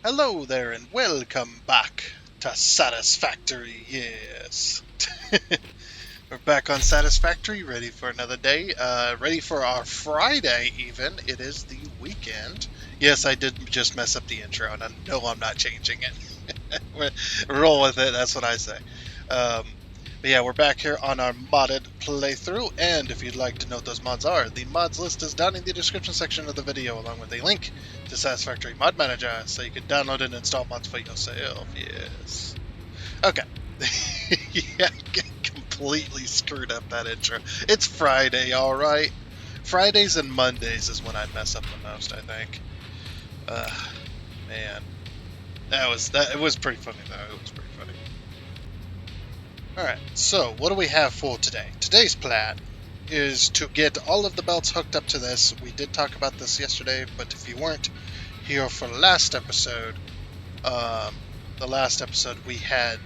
Hello there and welcome back to Satisfactory, yes. We're back on Satisfactory, ready for another day, ready for our Friday even. It is the weekend. Yes, I did just mess up the intro, and I know I'm not changing it. Roll with it, that's what I say. Um, but yeah, we're back here on our modded playthrough, and if you'd like to know what those mods are, the mods list is down in the description section of the video, along with a link to Satisfactory Mod Manager, so you can download and install mods for yourself. Yes. Okay. Yeah, completely screwed up that intro. It's Friday, all right. Fridays and Mondays is when I mess up the most, I think. Uh, man, that. It was pretty funny though. It was pretty funny. All right. So, what do we have for today? Today's plan is to get all of the belts hooked up to this. We did talk about this yesterday, but if you weren't here for last episode, um, the last episode we had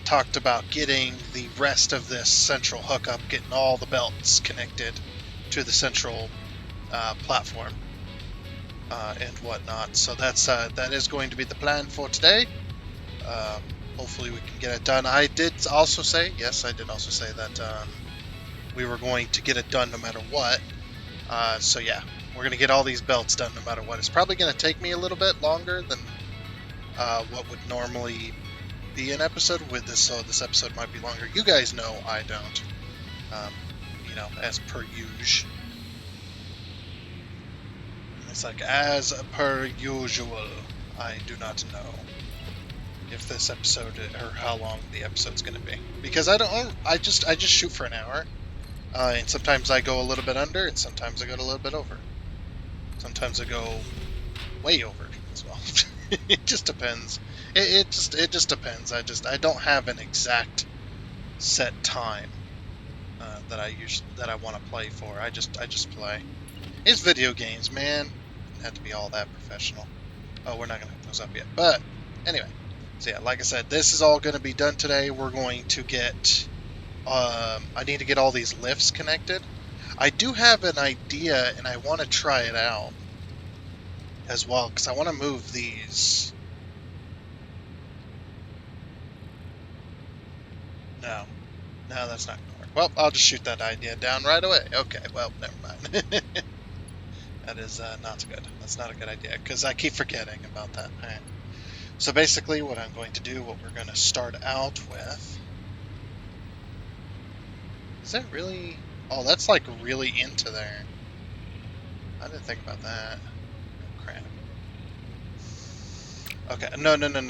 talked about getting the rest of this central hookup, getting all the belts connected to the central platform and whatnot. So that is going to be the plan for today. Hopefully we can get it done. I did also say, yes, I did also say that we were going to get it done no matter what. So yeah, we're going to get all these belts done no matter what. It's probably going to take me a little bit longer than what would normally be an episode with this, so this episode might be longer. You guys know I don't. As per usual. It's like, as per usual, I do not know if this episode or how long the episode's going to be, because I just shoot for an hour, and sometimes I go a little bit under, and sometimes I go a little bit over. Sometimes I go way over as well. It just depends. It just depends. I don't have an exact set time that I want to play for. I just play. It's video games, man. Doesn't have to be all that professional. Oh, we're not gonna hook those up yet. But anyway, so yeah, like I said, this is all going to be done today. We're going to get. I need to get all these lifts connected. I do have an idea, and I want to try it out as well, because I want to move these. No, no, that's not going to work. Well, I'll just shoot that idea down right away. Okay, well, never mind. That is not so good. That's not a good idea, because I keep forgetting about that. All right. So basically what I'm going to do, what we're going to start out with... Is that really... Oh, that's like really into there. I didn't think about that. Oh, crap. Okay, no. I remember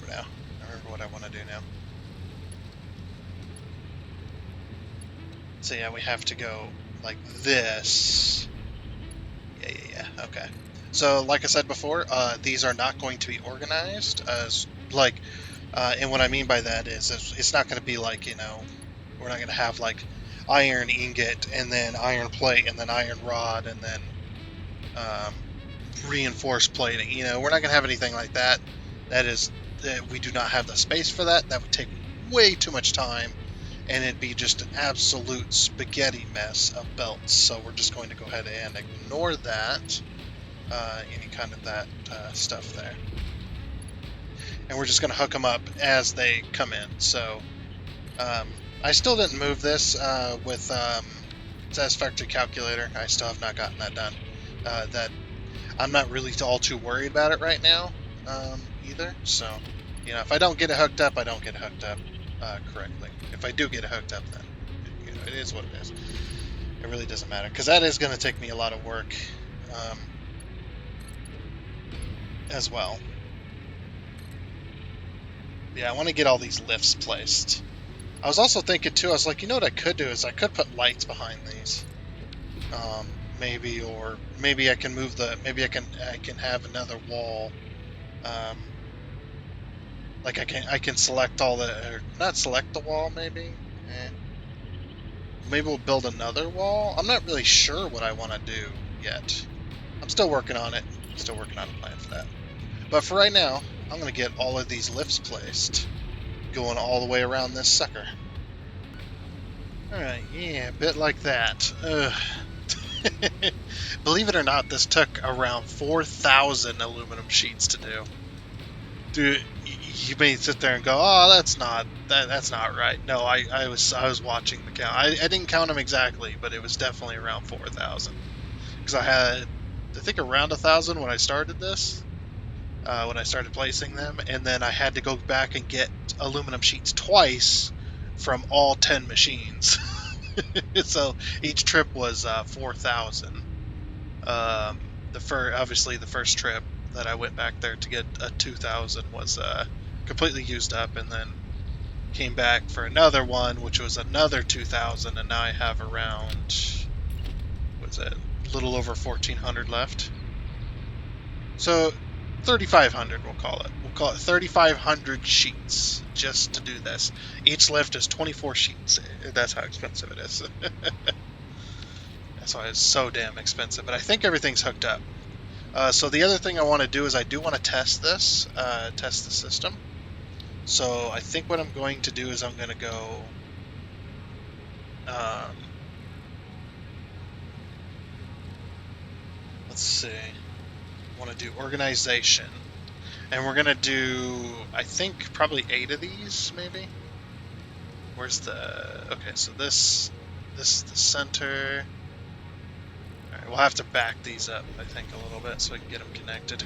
now. I remember what I want to do now. So yeah, we have to go like this. Yeah. Okay. So like I said before, these are not going to be organized as like, and what I mean by that is it's not going to be like, we're not going to have like iron ingot and then iron plate and then iron rod and then um, reinforced plating. We're not going to have anything like that. That we do not have the space for that. That would take way too much time, and it'd be just an absolute spaghetti mess of belts. So we're just going to go ahead and ignore that, any kind of that stuff there. And we're just going to hook them up as they come in. So I still didn't move this with Satisfactory calculator. I still have not gotten that done. That I'm not really all too worried about it right now either. So, if I don't get it hooked up, I don't get it hooked up correctly. If I do get it hooked up, then it is what it is. It really doesn't matter, because that is going to take me a lot of work as well. Yeah, I want to get all these lifts placed. I was also thinking too, I was like, what I could do is I could put lights behind these. Maybe I can move maybe I can have another wall. Like I can select all or not select the wall, maybe. Maybe we'll build another wall. I'm not really sure what I want to do yet. I'm still working on it. Still working on a plan for that. But for right now, I'm going to get all of these lifts placed, going all the way around this sucker. Alright, yeah, a bit like that. But believe it or not, this took around 4,000 aluminum sheets to do. Dude, you may sit there and go, "Oh, that's not right." No, I was watching the count. I didn't count them exactly, but it was definitely around 4,000 because I think around 1,000 when I started this, when I started placing them, and then I had to go back and get aluminum sheets twice from all 10 machines. So each trip was 4,000. Obviously the first trip that I went back there to get a 2,000 was completely used up, and then came back for another one, which was another 2,000, and now I have around, what's it, a little over 1,400 left. So 3,500, we'll call it. We'll call it 3,500 sheets just to do this. Each lift is 24 sheets. That's how expensive it is. That's why it's so damn expensive. But I think everything's hooked up. So the other thing I want to do is I do want to test this, test the system. So I think what I'm going to do is I'm going to go, let's see, I want to do organization. And we're going to do, I think, probably 8 of these, maybe? Where's the, okay, so this is the center. All right, we'll have to back these up, I think, a little bit so we can get them connected.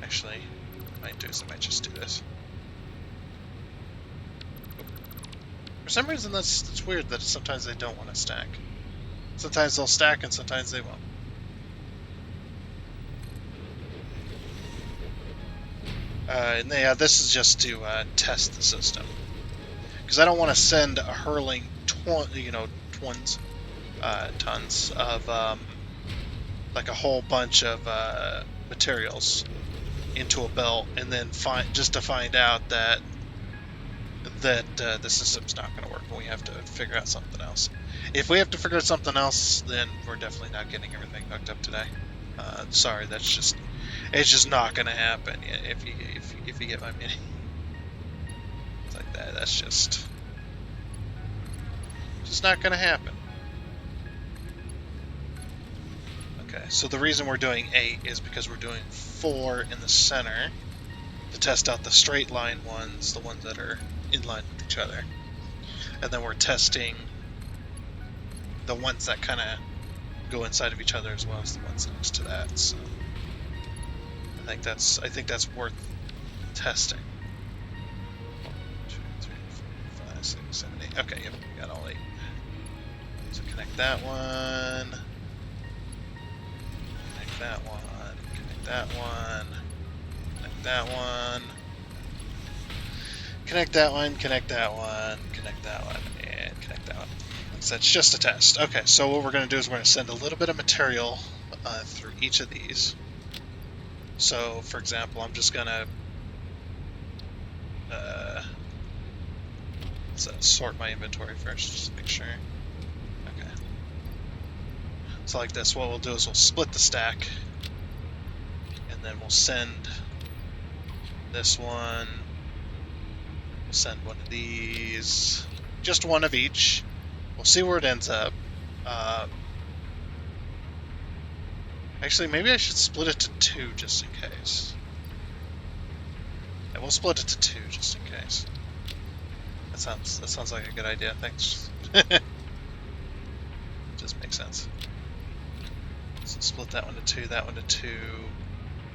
Actually, what I might do is I might just do this. For some reason, that's weird that sometimes they don't want to stack. Sometimes they'll stack and sometimes they won't. And yeah, this is just to test the system, because I don't want to send a hurling tons of like a whole bunch of materials into a belt, and then just to find out that the system's not going to work, and we have to figure out something else. If we have to figure out something else, then we're definitely not getting everything hooked up today. Sorry, it's just not going to happen if you get my meaning. It's like that. That's just not going to happen. Okay, so the reason we're doing 8 is because we're doing 4 in the center to test out the straight line ones, the ones that are in line with each other, and then we're testing the ones that kind of go inside of each other as well as the ones next to that. So I think that's worth testing. 1, 2, 3, 4, 5, 6, 7, 8. Okay, yep, we got all 8. So connect that one. Connect that one. Connect that one. Connect that one. Connect that one. Connect that one. Connect that one. And connect that one. So it's just a test. Okay, so what we're going to do is we're going to send a little bit of material through each of these. So, for example, I'm just going to sort my inventory first, just to make sure. Okay. So like this, what we'll do is we'll split the stack, and then we'll send this one, we'll send one of these, just one of each. We'll see where it ends up. Actually, maybe I should split it to 2 just in case. Yeah, we'll split it to 2 just in case. That sounds like a good idea. Thanks. Just makes sense. So split that one to 2, that one to 2.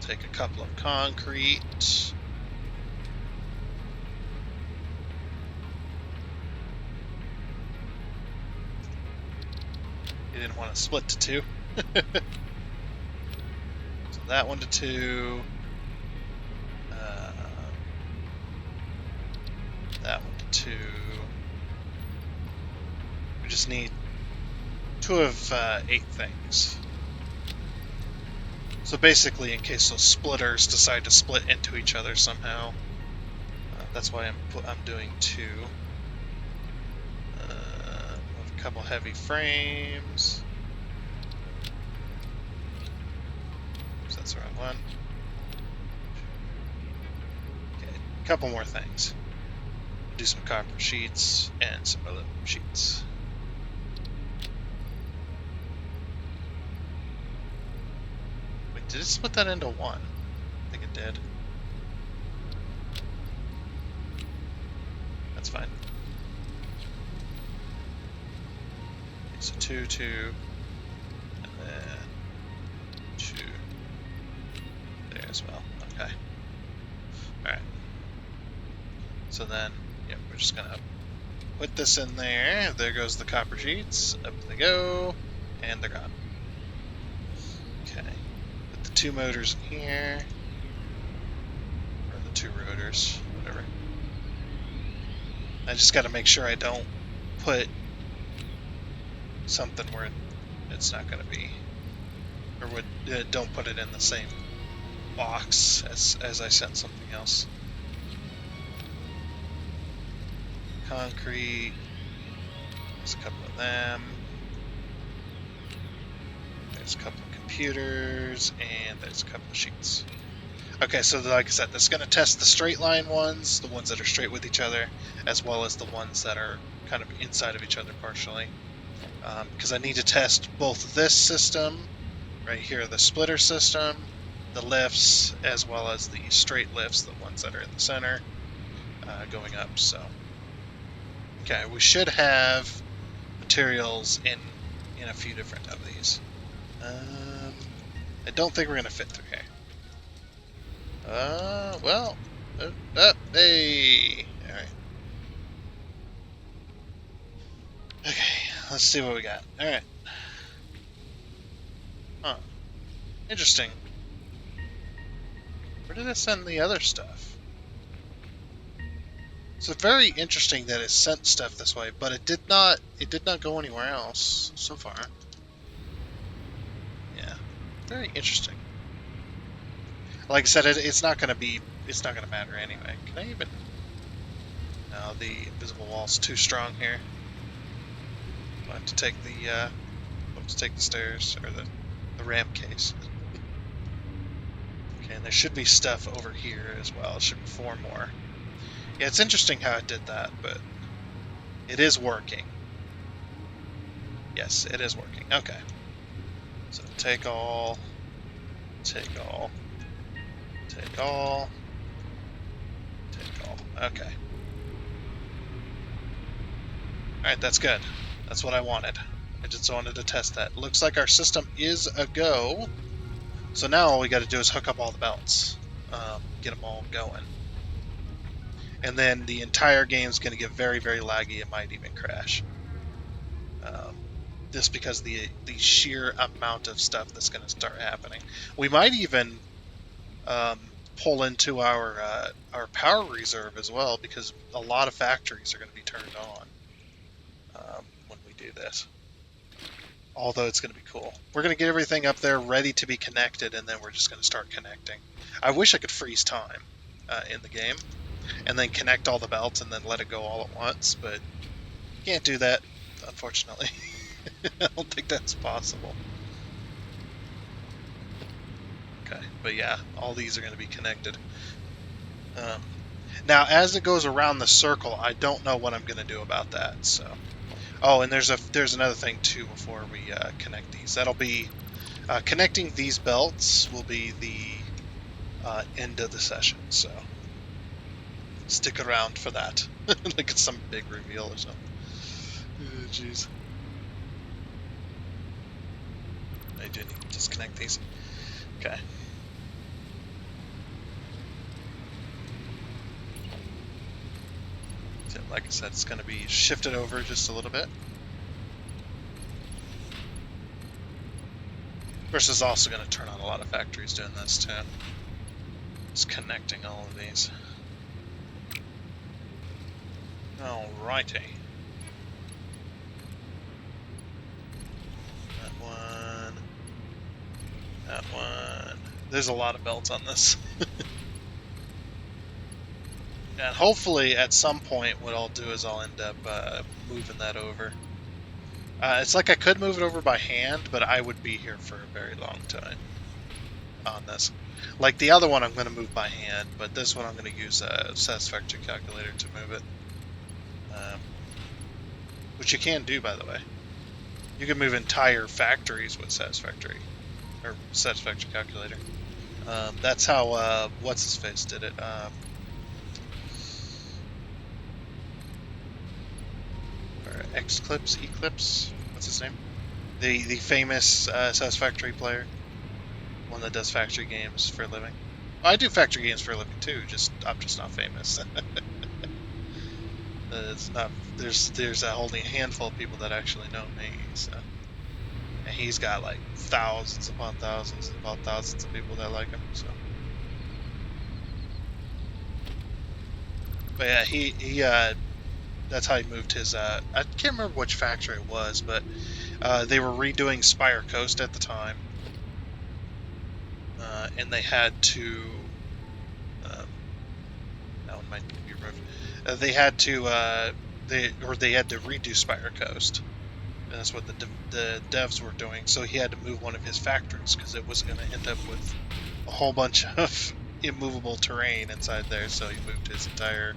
Take a couple of concrete. You didn't want to split to 2. So that one to 2. That one to 2. We just need 2 of 8 things. So basically, in case those splitters decide to split into each other somehow, that's why I'm doing 2. With a couple heavy frames. So that's the wrong one. Okay, a couple more things. Do some copper sheets and some aluminum sheets. Did it split that into one? I think it did. That's fine. Okay, so 2, 2, and then 2 there as well. Okay. Alright. So then, yeah, we're just gonna put this in there. There goes the copper sheets. Up they go. And they're gone. Okay. Put the 2 motors in here. Or the 2 rotors. Whatever. I just gotta make sure I don't put something where it's not gonna be. Or don't put it in the same box as I sent something else. Concrete. There's a couple of them. There's a couple of computers, and there's a couple of sheets. Okay, so like I said, this is going to test the straight line ones, the ones that are straight with each other, as well as the ones that are kind of inside of each other partially. Because I need to test both this system, right here, the splitter system, the lifts, as well as the straight lifts, the ones that are in the center, going up. So, okay, we should have materials in a few different of these. I don't think we're going to fit through here. Well, hey, all right. Okay, let's see what we got. All right. Huh. Interesting. Where did it send the other stuff? So very interesting that it sent stuff this way, but it did not go anywhere else so far. Yeah. Very interesting. Like I said, it's not going to matter anyway. Can I even... No, the invisible wall's too strong here. I'll have to take the stairs, or the ramp case. Okay, and there should be stuff over here as well. It should be 4 more. Yeah, it's interesting how it did that, but it is working. Yes, it is working. Okay. So take all, take all, take all, take all. Okay. Alright, that's good. That's what I wanted. I just wanted to test that. Looks like our system is a go. So now all we got to do is hook up all the belts. Get them all going. And then the entire game's going to get very, very laggy. It might even crash. Just because the sheer amount of stuff that's going to start happening. We might even pull into our power reserve as well, because a lot of factories are going to be turned on when we do this. Although it's going to be cool. We're going to get everything up there ready to be connected, and then we're just going to start connecting. I wish I could freeze time in the game, and then connect all the belts and then let it go all at once, but can't do that, unfortunately. I don't think that's possible. Okay, but yeah, all these are going to be connected. Now, as it goes around the circle, I don't know what I'm going to do about that. So, oh, and there's another thing too before we connect these. That'll be connecting these belts will be the end of the session. So, stick around for that. Like it's some big reveal or something. Jeez. I do need to disconnect these. Okay. So, like I said, it's going to be shifted over just a little bit. Of course, it's also going to turn on a lot of factories doing this too. Just connecting all of these. Alrighty. That one. That one. There's a lot of belts on this. And hopefully at some point what I'll do is I'll end up moving that over. It's like I could move it over by hand, but I would be here for a very long time on this. Like the other one I'm going to move by hand, but this one I'm going to use a Satisfactory calculator to move it. Which you can do, by the way. You can move entire factories with Satisfactory. or Satisfactory calculator. That's how what's his face did it. Or Eclipse. What's his name? The famous Satisfactory player, one that does factory games for a living. Well, I do factory games for a living too. I'm just not famous. It's not. There's only a handful of people that actually know me. So, and he's got like thousands upon thousands of people that like him. So, but yeah, he that's how he moved his. I can't remember which factory it was, but they were redoing Spire Coast at the time, and they had to. That one might be removed. They had to. They had to redo Spire Coast. And that's what the devs were doing. So he had to move one of his factories because it was going to end up with a whole bunch of immovable terrain inside there. So he moved his entire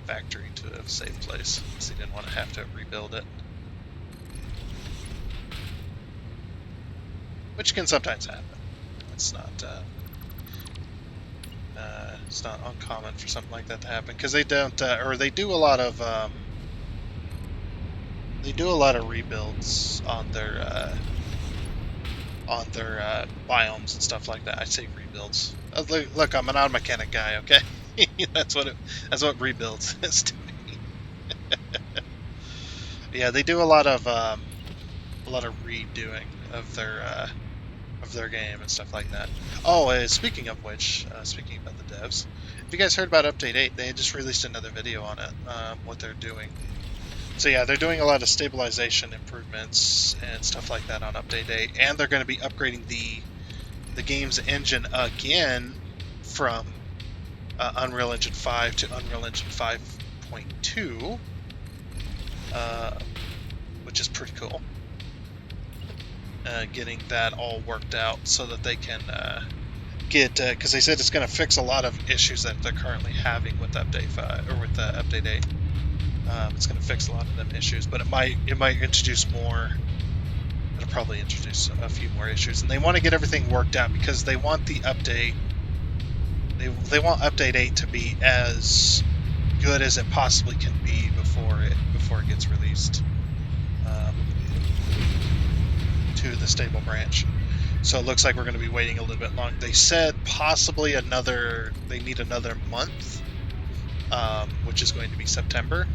factory to a safe place because he didn't want to have to rebuild it. Which can sometimes happen. It's not uncommon for something like that to happen because they don't, or they do a lot of rebuilds on their biomes and stuff like that. I say rebuilds. Look, I'm an auto mechanic guy, okay? That's what rebuilds is to me. Yeah, they do a lot of redoing of their game and stuff like that. Oh, speaking of which, speaking about the devs, have you guys heard about Update 8? They just released another video on it, what they're doing. So yeah, they're doing a lot of stabilization improvements and stuff like that on Update 8, and they're going to be upgrading the game's engine again from Unreal Engine 5 to Unreal Engine 5.2, which is pretty cool. Getting that all worked out so that they can get, because they said it's going to fix a lot of issues that they're currently having with Update 5 or with Update 8. It's going to fix a lot of them issues, but it might introduce more. It'll probably introduce a few more issues, and they want to get everything worked out because they want the update. They want Update 8 to be as good as it possibly can be before it gets released to the stable branch. So it looks like we're going to be waiting a little bit long. They said possibly they need another month, which is going to be September.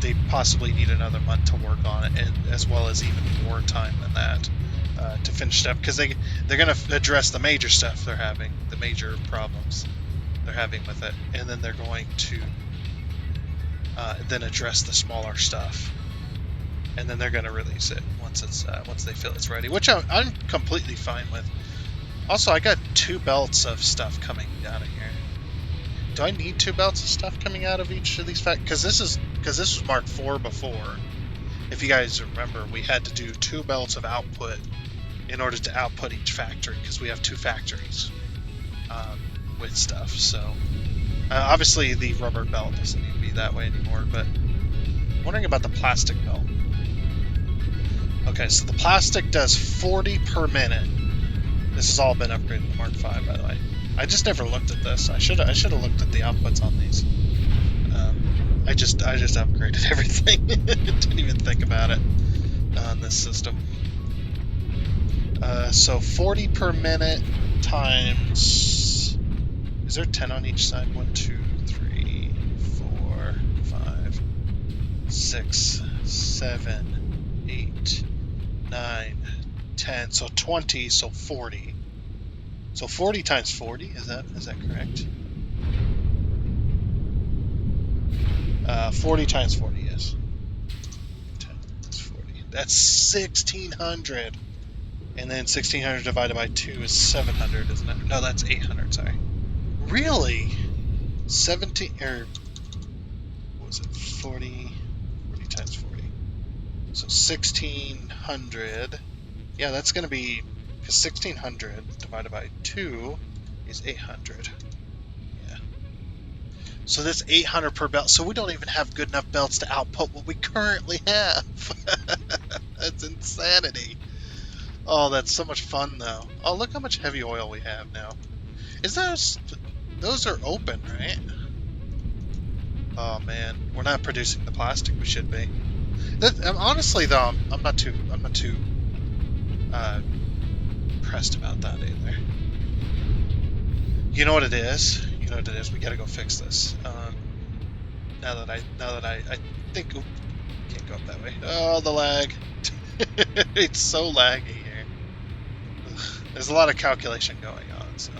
They possibly need another month to work on it, and as well as even more time than that to finish stuff, because they're going to address the major stuff they're having, the major problems they're having with it, and then they're going to then address the smaller stuff, and then they're going to release it once they feel it's ready, which I'm completely fine with. Also, I got 2 belts of stuff coming out of here. Do I need 2 belts of stuff coming out of each of these because this was Mark 4 before. If you guys remember, we had to do 2 belts of output in order to output each factory because we have 2 factories with stuff. So obviously the rubber belt doesn't need to be that way anymore, but I'm wondering about the plastic belt. Okay, so the plastic does 40 per minute. This has all been upgraded to Mark 5, by the way. I just never looked at this. I should have looked at the outputs on these. I just upgraded everything. Didn't even think about it on this system. So 40 per minute times. Is there 10 on each side? 1, 2, 3, 4, 5, 6, 7, 8, 9, 10. So 20. So 40. So 40 times 40, is that correct? 40 times 40, yes. 10 times 40. That's 1,600. And then 1,600 divided by 2 is 700, isn't it? No, that's 800, sorry. Really? 17, or what was it? 40 times 40. So 1,600. Yeah, that's going to be, because 1,600 divided by 2 is 800. Yeah. So that's 800 per belt. So we don't even have good enough belts to output what we currently have. That's insanity. Oh, that's so much fun, though. Oh, look how much heavy oil we have now. Is those are open, right? Oh man, we're not producing the plastic we should be. Honestly, though, I'm not too uh, pressed about that either. You know what it is? You know what it is? We gotta go fix this. Now that I think, oop, can't go up that way. Oh, the lag. It's so laggy here. Ugh. There's a lot of calculation going on, so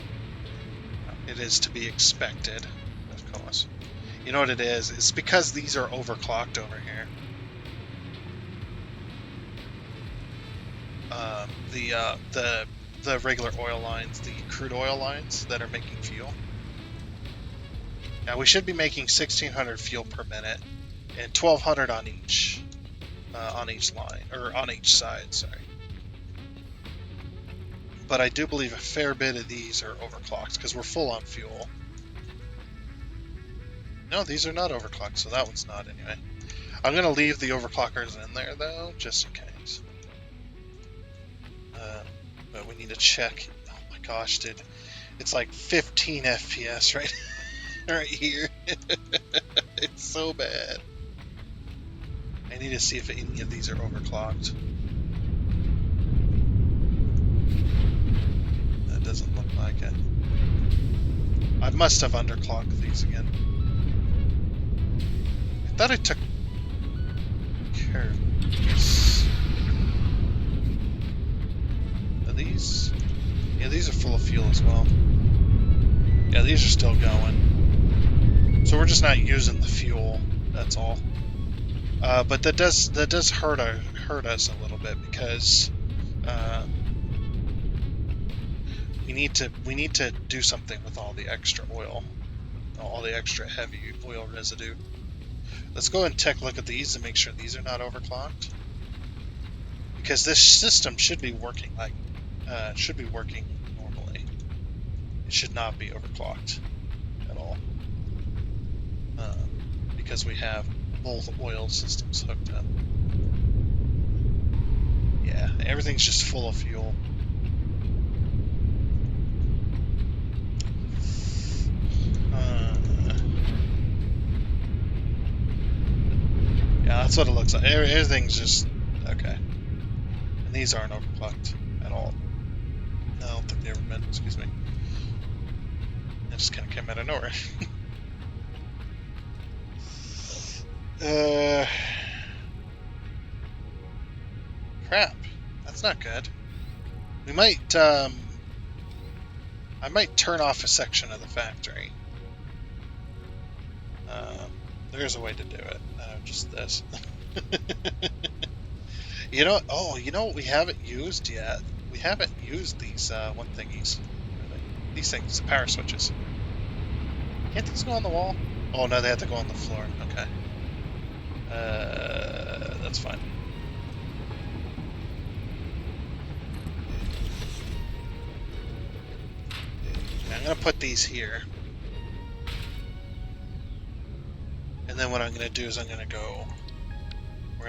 it is to be expected, of course. You know what it is? It's because these are overclocked over here. The regular oil lines, the crude oil lines that are making fuel. Now we should be making 1,600 fuel per minute and 1,200 on each line, or on each side. Sorry. But I do believe a fair bit of these are overclocked because we're full on fuel. No, these are not overclocked, so that one's not anyway. I'm gonna leave the overclockers in there though, just in case. But we need to check. Oh my gosh, dude. It's like 15 FPS right here. It's so bad. I need to see if any of these are overclocked. That doesn't look like it. I must have underclocked these again. I thought I took care of these. Are these? Yeah, these are full of fuel as well. Yeah, these are still going. So we're just not using the fuel. That's all. But that does hurt us a little bit because we need to do something with all the extra oil, all the extra heavy oil residue. Let's go and take a look at these and make sure these are not overclocked, because this system should be working normally. It should not be overclocked at all, because we have both oil systems hooked up. Yeah, everything's just full of fuel. Yeah, that's what it looks like. Everything's just okay. And these aren't overclocked at all. No, I don't think they ever been. Excuse me. It just kind of came out of nowhere. Crap. That's not good. We might, I might turn off a section of the factory. There's a way to do it. Just this. You know what we haven't used yet? We haven't used these, thingies. These things, the power switches. Can't these go on the wall? Oh, no, they have to go on the floor. Okay. That's fine. I'm going to put these here. And then what I'm going to do is we're going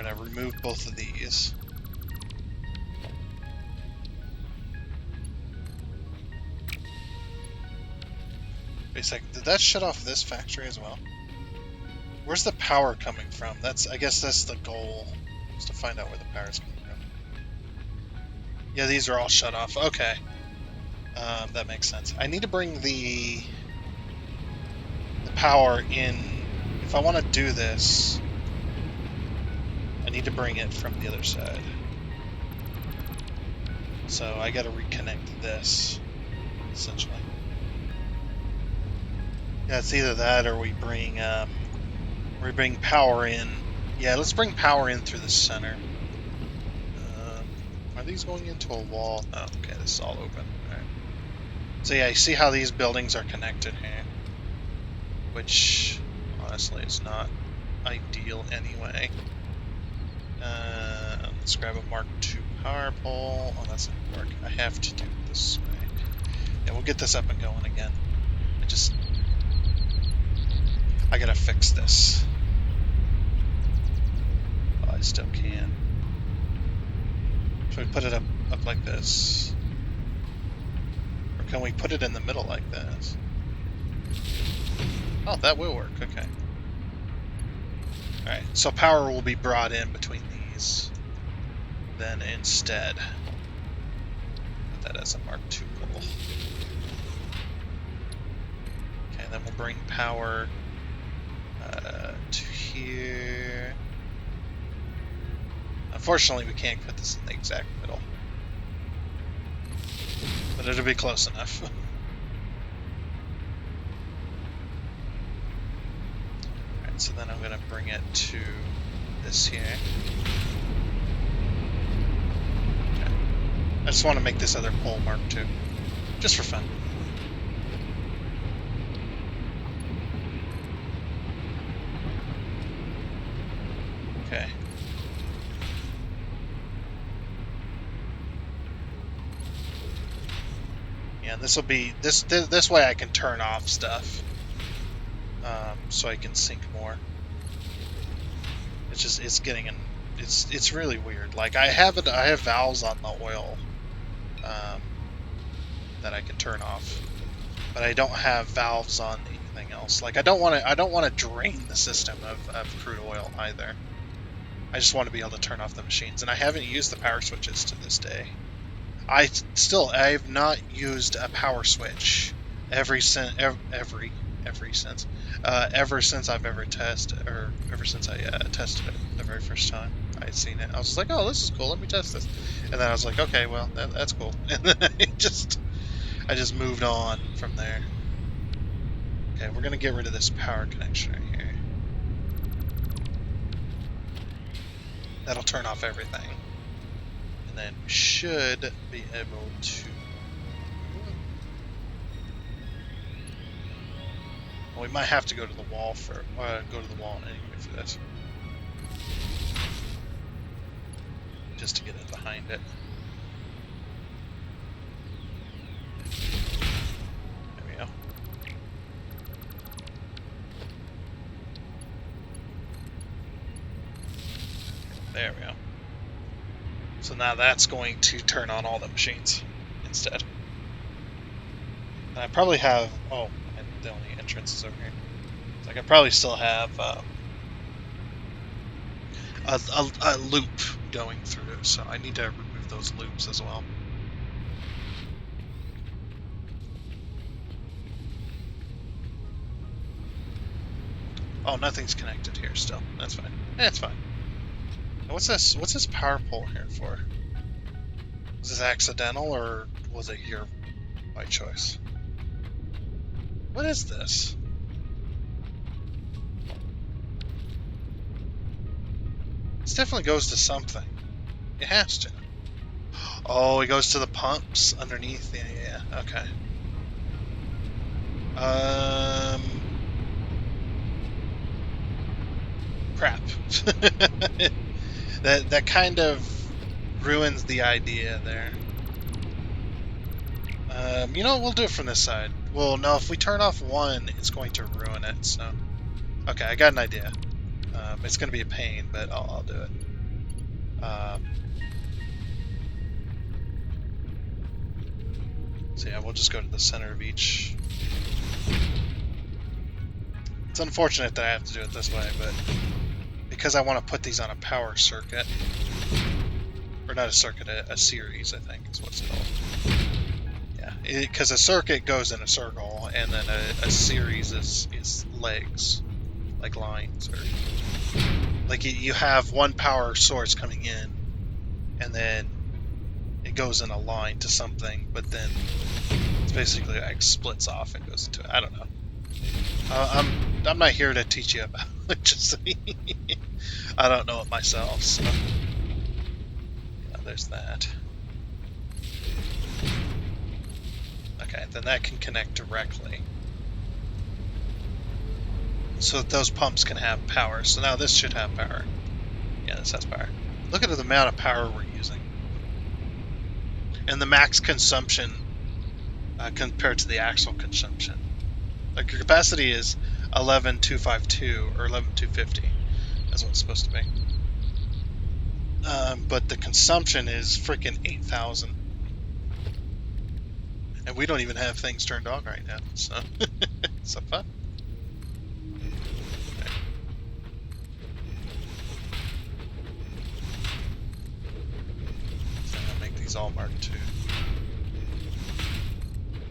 to remove both of these. Wait a second, did that shut off this factory as well? Where's the power coming from? I guess that's the goal, is to find out where the power is coming from. Yeah, these are all shut off. Okay. That makes sense. I need to bring the power in. If I want to do this, I need to bring it from the other side. So I got to reconnect this, essentially. Yeah, it's either that or we bring power in. Yeah, let's bring power in through the center. Are these going into a wall? Oh, okay, this is all open. All right. So yeah, you see how these buildings are connected here, which honestly is not ideal anyway. Let's grab a Mark II power pole. Oh, that's not work. I have to do it this way. Yeah, we'll get this up and going again. I gotta fix this. Oh, I still can. Should we put it up like this? Or can we put it in the middle like this? Oh, that will work. Okay. Alright, so power will be brought in between these. Then instead, put that as a Mark II pole. Okay, then we'll bring power to here. Unfortunately, we can't put this in the exact middle. But it'll be close enough. Alright, so then I'm going to bring it to this here. Okay. I just want to make this other pole Mark II. Just for fun. Okay. Yeah, this will be this way I can turn off stuff, so I can sink more. It's just it's really weird. Like I have valves on the oil that I can turn off, but I don't have valves on anything else. Like I don't want to drain the system of crude oil either. I just want to be able to turn off the machines, and I haven't used the power switches to this day. I've not used a power switch ever since I've ever tested, or ever since I tested it the very first time I had seen it. I was just like, oh, this is cool. Let me test this, and then I was like, okay, well, that's cool, and then I just moved on from there. Okay, we're gonna get rid of this power connection right here. That'll turn off everything. And then we should be able to... Well, we might have to go to the wall anyway for this. Just to get it behind it. There we go. There we go. So now that's going to turn on all the machines instead. And I probably have... Oh, the only entrance is over here. So I could probably still have a loop going through, so I need to remove those loops as well. Oh, nothing's connected here still. That's fine. That's fine. What's this? What's this power pole here for? Was this accidental, or was it here by choice? What is this? This definitely goes to something. It has to. Oh, it goes to the pumps underneath. Yeah, okay. Crap. That kind of ruins the idea there. You know what, we'll do it from this side. Well, no, if we turn off one, it's going to ruin it, so... Okay, I got an idea. It's going to be a pain, but I'll do it. So yeah, we'll just go to the center of each. It's unfortunate that I have to do it this way, but... Because I want to put these on a power circuit. Or not a circuit, a series, I think is what it's called. Yeah, because a circuit goes in a circle, and then a series is legs, like lines, or like you have one power source coming in, and then it goes in a line to something, but then it's basically like splits off and goes into it. I don't know. I'm not here to teach you about it. Just I don't know it myself, so yeah, there's that. Okay, then that can connect directly. So that those pumps can have power. So now this should have power. Yeah, this has power. Look at the amount of power we're using. And the max consumption compared to the actual consumption. Like your capacity is 11,252 or 11,250. That's what it's supposed to be. but the consumption is freaking 8,000. And we don't even have things turned on right now, so so fun. Okay. I'm gonna make these all Mark II.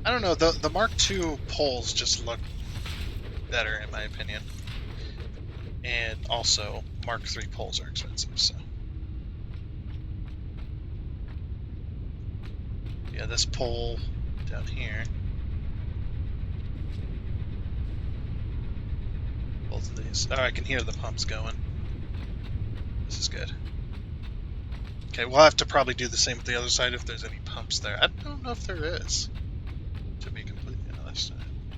I don't know, the Mark II poles just look better in my opinion. And also, Mark III poles are expensive, so. Yeah, this pole down here. Both of these. Oh, I can hear the pumps going. This is good. Okay, we'll have to probably do the same with the other side if there's any pumps there. I don't know if there is. To be completely honest.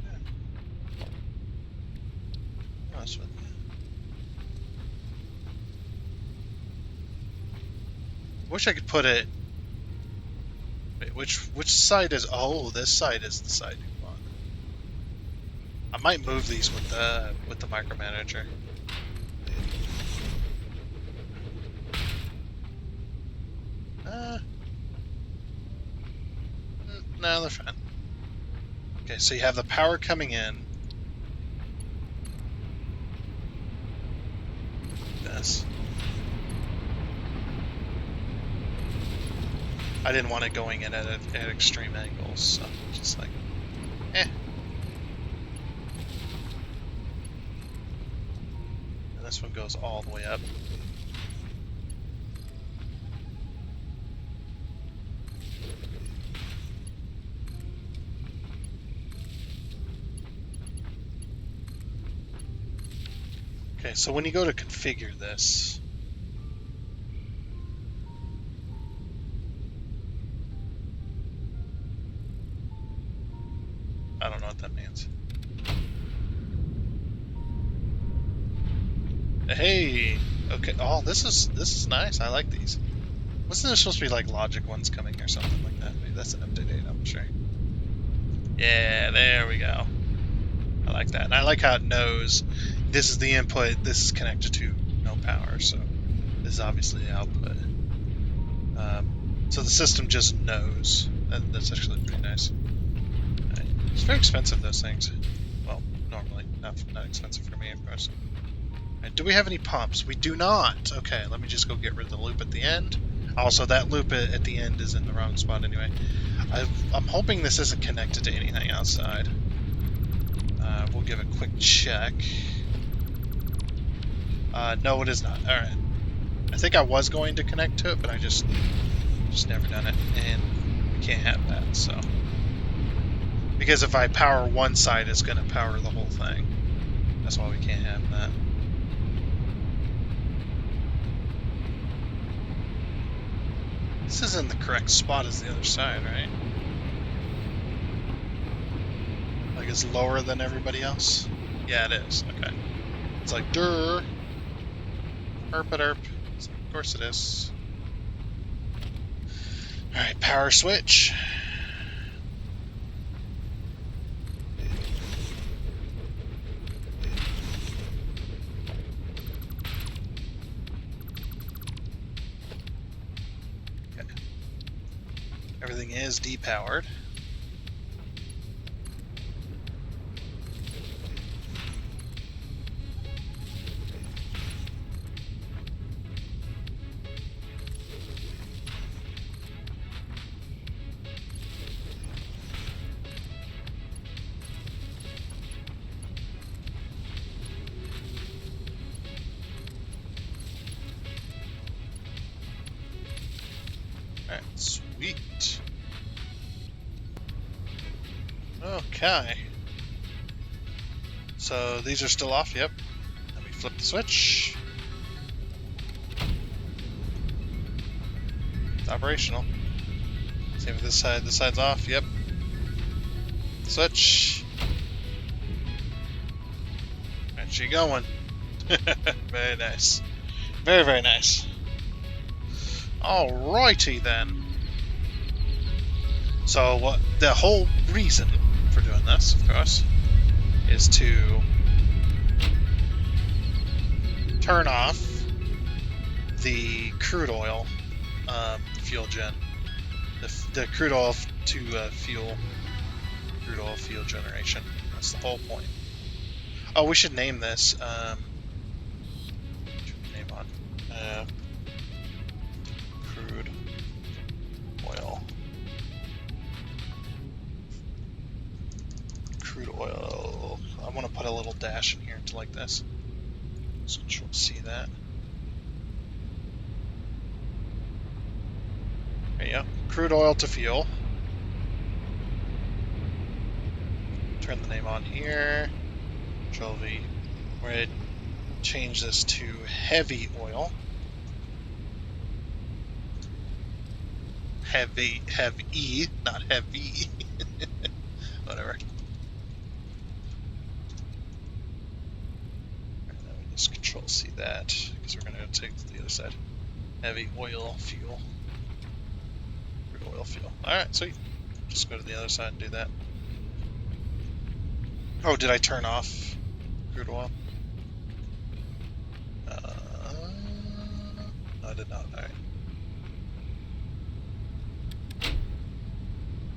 Yeah. Honest with you. Wish I could put it. Wait, which side is? Oh, this side is the side you want. I might move these with the micromanager. No, they're fine. Okay, so you have the power coming in. This. I didn't want it going in at extreme angles, so just like, eh. And this one goes all the way up. Okay, so when you go to configure this, I don't know what that means. Hey, okay. Oh, this is nice. I like these. Wasn't there supposed to be like logic ones coming or something like that? Maybe that's an update. I'm sure. Yeah, there we go. I like that. And I like how it knows this is the input, this is connected to no power, so this is obviously the output. So the system just knows. That's actually pretty nice. It's very expensive, those things. Well, normally. Not expensive for me, of course. Right, do we have any pumps? We do not. Okay, let me just go get rid of the loop at the end. Also, that loop at the end is in the wrong spot anyway. I'm hoping this isn't connected to anything outside. We'll give a quick check. No, it is not. Alright. I think I was going to connect to it, but I just never done it. And we can't have that, so. Because if I power one side, it's going to power the whole thing. That's why we can't have that. This is in the correct spot as the other side, right? Like it's lower than everybody else? Yeah, it is. Okay. It's like, durr. Erp-a-derp. So of course it is. Alright, power switch. Okay. Everything is depowered. Alright, sweet. Okay. So these are still off, yep. Let me flip the switch. It's operational. Same with this side. This side's off, yep. Switch. Right, she going. Very nice. Very, very nice. Alrighty then. So the whole reason for doing this, of course, is to turn off the crude oil fuel gen. The crude oil to fuel crude oil fuel generation. That's the whole point. Oh, we should name this. Name on crude oil. Crude oil. I want to put a little dash in here to like this, so you'll see that. There you go. Crude oil to fuel. Turn the name on here. Control V. We're going to change this to heavy oil. Heavy, not heavy. Whatever. And then we just Control C that, because we're going to take to the other side. Heavy oil fuel. Crude oil fuel. Alright, sweet. Just go to the other side and do that. Oh, did I turn off crude oil? No, I did not. Alright.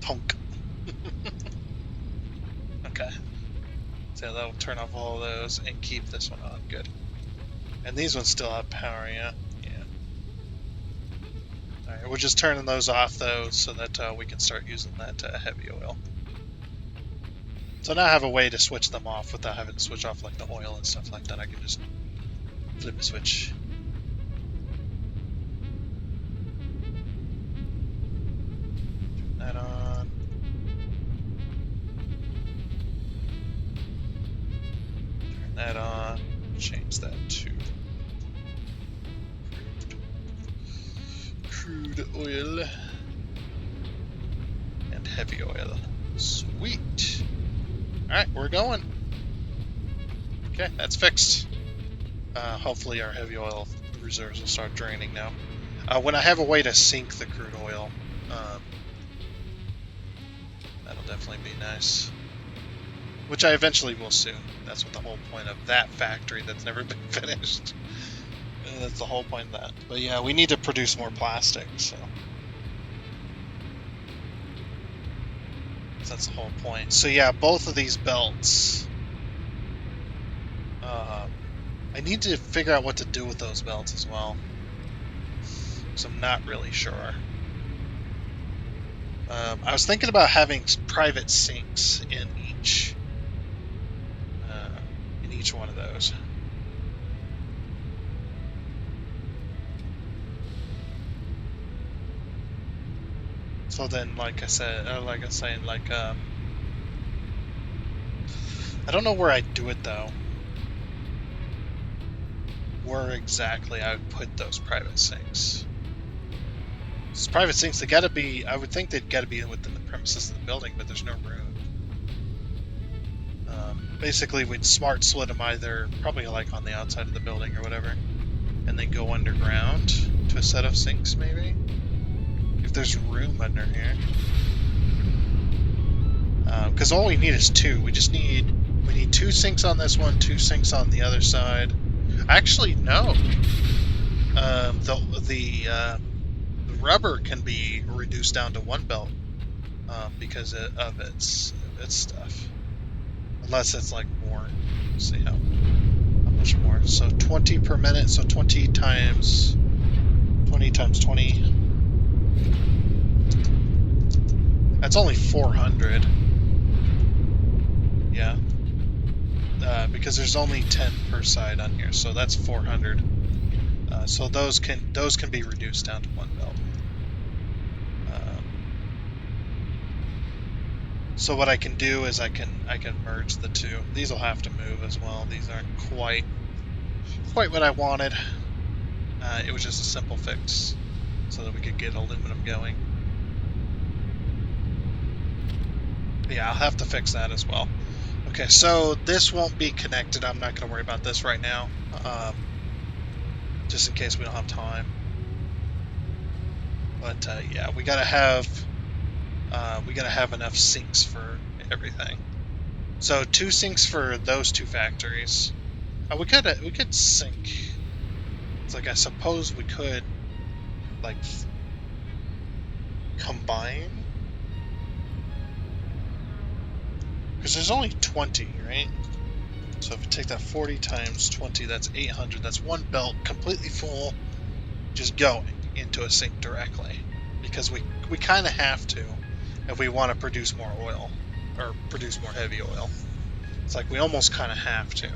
Tonk. Okay. So that'll turn off all of those and keep this one on. Good. And these ones still have power, yeah? Yeah. Alright, we're just turning those off, though, so that we can start using that heavy oil. So now I have a way to switch them off without having to switch off like the oil and stuff like that. I can just flip a switch. Turn that on. Turn that on. Change that to crude oil and heavy oil. Sweet. Alright, we're going. Okay, that's fixed. Hopefully our heavy oil reserves will start draining now. When I have a way to sink the crude oil, that'll definitely be nice. Which I eventually will soon. That's what the whole point of that factory that's never been finished. That's the whole point of that. But yeah, we need to produce more plastic, so... That's the whole point. So yeah, both of these belts. I need to figure out what to do with those belts as well. So I'm not really sure. I was thinking about having private sinks in each one of those. So then, like I was saying, I don't know where I'd do it though. Where exactly I would put those private sinks. These private sinks, they gotta be, I would think they'd gotta be within the premises of the building, but there's no room. Basically, we'd smart split them either, probably like on the outside of the building or whatever, and then go underground to a set of sinks maybe? If there's room under here. Because all we need is two. We need two sinks on this one, two sinks on the other side. Actually, no. The rubber can be reduced down to one belt because of its stuff. Unless it's like more. Let's see how much more. So 20 per minute. So 20 times 20. That's only 400. Yeah. Because there's only 10 per side on here, so that's 400. So those can be reduced down to one belt. So what I can do is I can merge the two. These will have to move as well. These aren't quite what I wanted. It was just a simple fix so that we could get aluminum going. But yeah, I'll have to fix that as well. Okay, so this won't be connected. I'm not going to worry about this right now, just in case we don't have time. But yeah, we gotta have enough sinks for everything. So 2 sinks for those 2 factories. We could sink. It's like, I suppose we could, like, combine? Because there's only 20, right? So if you take that 40 times 20, that's 800. That's one belt completely full, just going into a sink directly. Because we kind of have to if we want to produce more oil, or produce more heavy oil. It's like we almost kind of have to.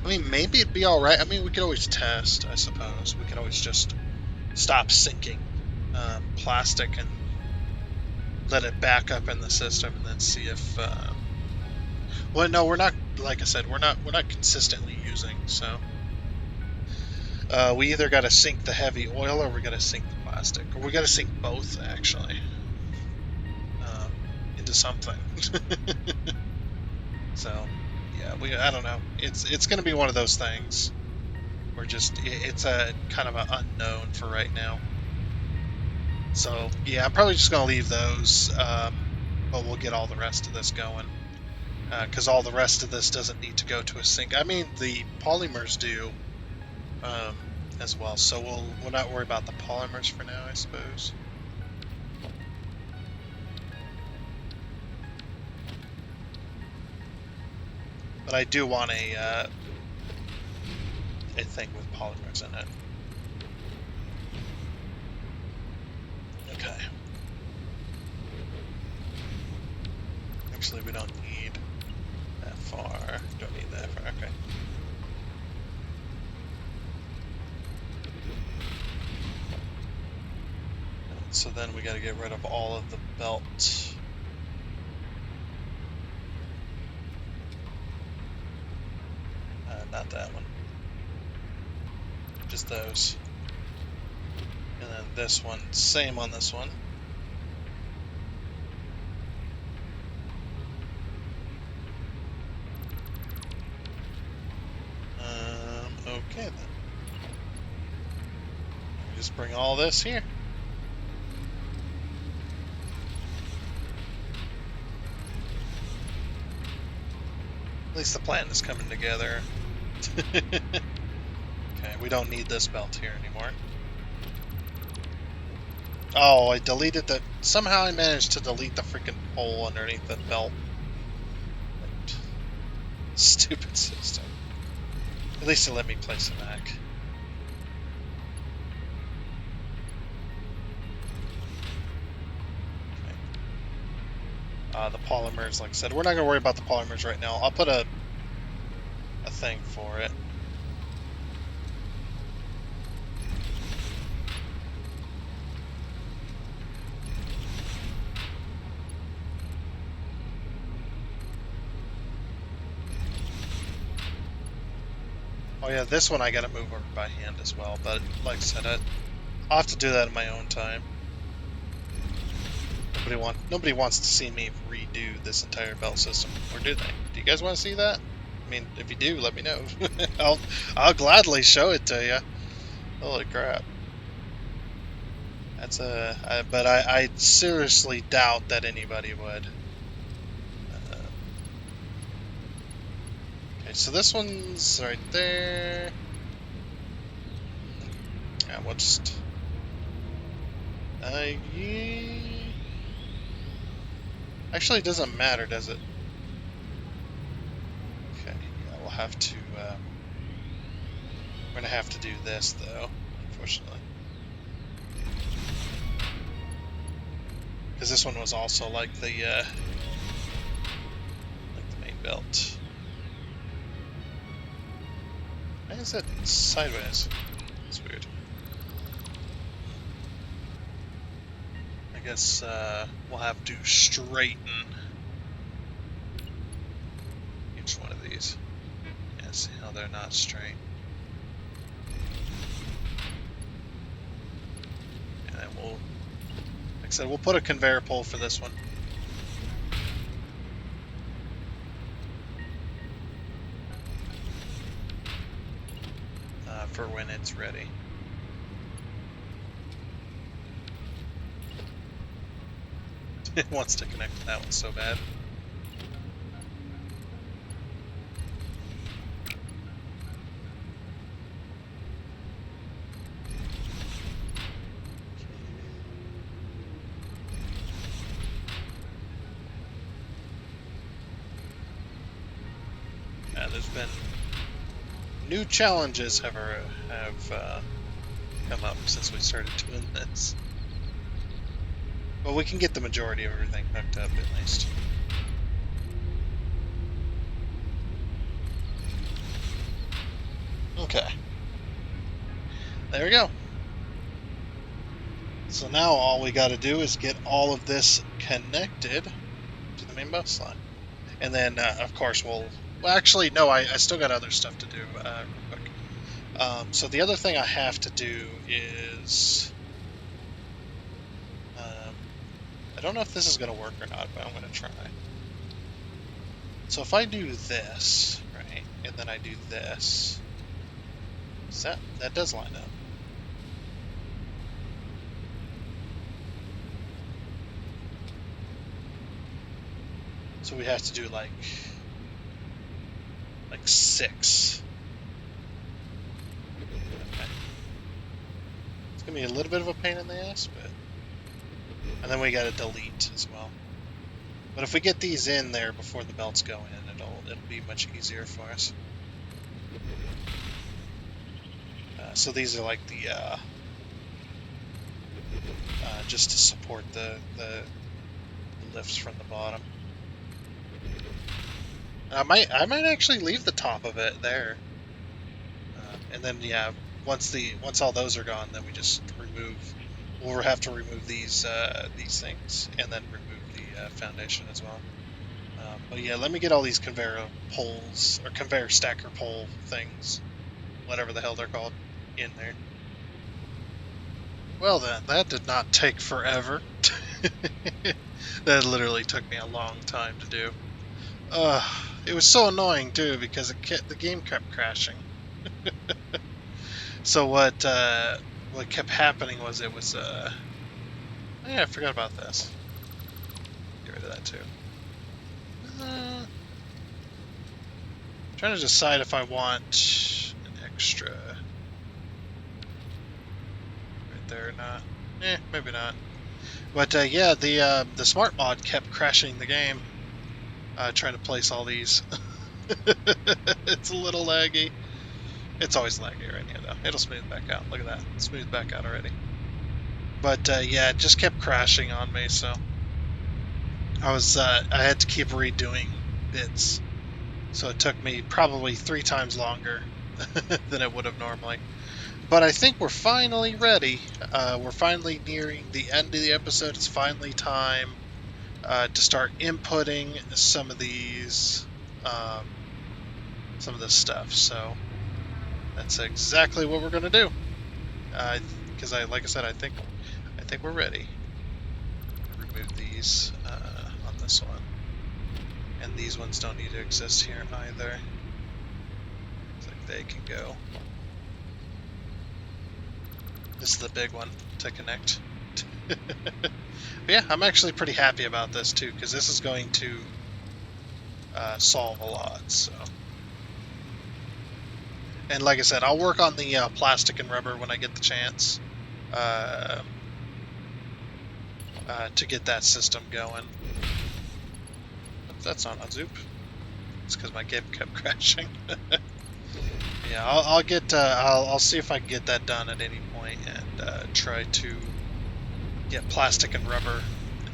I mean, maybe it'd be alright. I mean, we could always test, I suppose. We could always just stop sinking plastic and let it back up in the system and then see if... well, no, we're not, like I said, we're not consistently using, so... we either got to sink the heavy oil or we got to sink the plastic. Or we got to sink both, actually. Into something. So, yeah, I don't know. It's going to be one of those things. We're just, it's a kind of an unknown for right now. So, yeah, I'm probably just going to leave those. But we'll get all the rest of this going. Because all the rest of this doesn't need to go to a sink. I mean, the polymers do. As well, so we'll not worry about the polymers for now, I suppose. But I do want a thing with polymers in it. Okay. Actually, we don't need that far. Don't need that far. Okay. So then we got to get rid of all of the belt. Not that one. Just those. And then this one, same on this one. Okay then. Just bring all this here. At least the plan is coming together. Okay, we don't need this belt here anymore. Oh, I deleted the... Somehow I managed to delete the freaking hole underneath the belt. Stupid system. At least it let me place it back. Okay. The polymers, like I said, we're not going to worry about the polymers right now. I'll put a thing for it. Oh yeah, this one I gotta move over by hand as well, but like I said, I'll have to do that in my own time. Nobody wants to see me redo this entire belt system, or do they? Do you guys want to see that? I mean, if you do, let me know. I'll gladly show it to you. Holy crap! That's but I seriously doubt that anybody would. Okay, so this one's right there. Yeah, we'll just... yeah. Actually, it doesn't matter, does it? Okay, yeah, we'll have to... we're gonna have to do this, though, unfortunately. Because this one was also like the main belt. Why is it sideways? It's weird. I guess we'll have to straighten each one of these. Yeah, see how they're not straight. And then we'll, like I said, we'll put a conveyor pole for this one. For when it's ready. It wants to connect to that one so bad. there's been new challenges have come up since we started doing this. Well, we can get the majority of everything hooked up at least. Okay. There we go. So now all we got to do is get all of this connected to the main bus line. And then, of course, well, actually, no, I still got other stuff to do real quick. So the other thing I have to do is... I don't know if this is going to work or not, but I'm going to try. So if I do this, right, and then I do this, that does line up. So we have to do like 6. Okay. It's gonna be a little bit of a pain in the ass, but and then we gotta delete as well. But if we get these in there before the belts go in, it'll be much easier for us. So these are like the just to support the lifts from the bottom. I might actually leave the top of it there, and then yeah, once all those are gone, then we just we'll have to remove these things, and then remove the foundation as well. But yeah, let me get all these conveyor poles or conveyor stacker pole things, whatever the hell they're called, in there. Well then, that did not take forever. That literally took me a long time to do. It was so annoying too because the game kept crashing. So what kept happening was yeah, I forgot about this. Get rid of that too. Trying to decide if I want an extra right there or not. Maybe not. But yeah, the smart mod kept crashing the game. Trying to place all these. It's a little laggy. It's always laggy right here, though. It'll smooth back out. Look at that. It's smoothed back out already. But yeah, it just kept crashing on me, so I had to keep redoing bits. So it took me probably 3 times longer than it would have normally. But I think we're finally ready. We're finally nearing the end of the episode. It's finally time to start inputting some of these, some of this stuff. So that's exactly what we're gonna do. Because like I said, I think we're ready. Remove these on this one, and these ones don't need to exist here either. Looks like they can go. This is the big one to connect. But yeah, I'm actually pretty happy about this too, because this is going to solve a lot. So, and like I said, I'll work on the plastic and rubber when I get the chance to get that system going. That's not a zoop. It's because my game kept crashing. Yeah, I'll see if I can get that done at any point and try to get plastic and rubber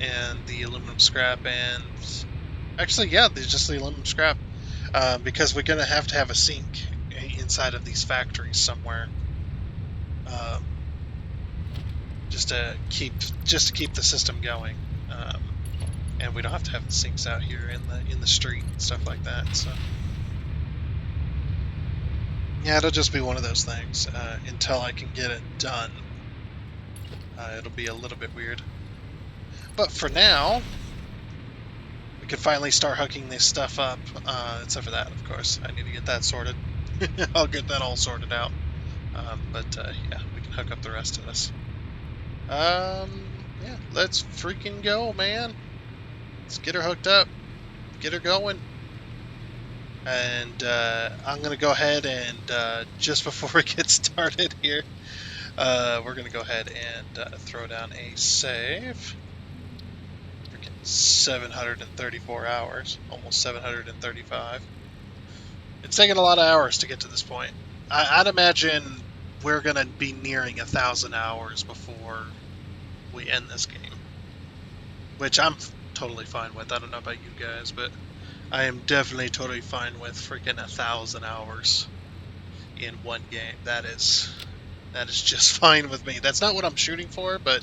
and the aluminum scrap, and actually, yeah, just the aluminum scrap, because we're gonna have to have a sink inside of these factories somewhere, just to keep the system going, and we don't have to have the sinks out here in the street and stuff like that. So yeah, it'll just be one of those things until I can get it done. It'll be a little bit weird. But for now, we can finally start hooking this stuff up, except for that, of course. I need to get that sorted. I'll get that all sorted out. But yeah, we can hook up the rest of this. Yeah, let's freaking go, man. Let's get her hooked up. Get her going. And I'm going to go ahead and, just before we get started here, we're going to go ahead and throw down a save. Freaking 734 hours, almost 735. It's taken a lot of hours to get to this point. I'd imagine we're going to be nearing 1,000 hours before we end this game, which I'm totally fine with. I don't know about you guys, but I am definitely totally fine with freaking 1,000 hours in one game. That is just fine with me. That's not what I'm shooting for, but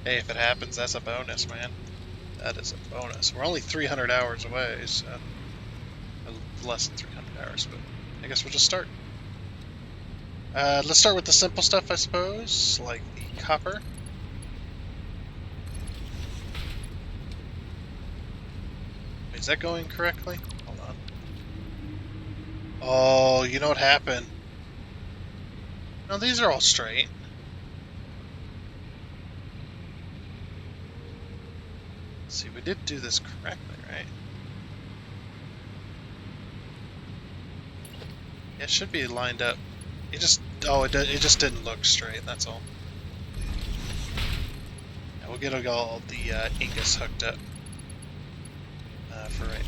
hey, if it happens, that's a bonus, man. That is a bonus. We're only 300 hours away, so less than 300 hours, but I guess we'll just start. Let's start with the simple stuff, I suppose, like the copper. Is that going correctly? Hold on. Oh, you know what happened? No, these are all straight. Let's see, we did do this correctly, right? Yeah, it should be lined up. It just just didn't look straight. That's all. Yeah, we'll get all the ingots hooked up for right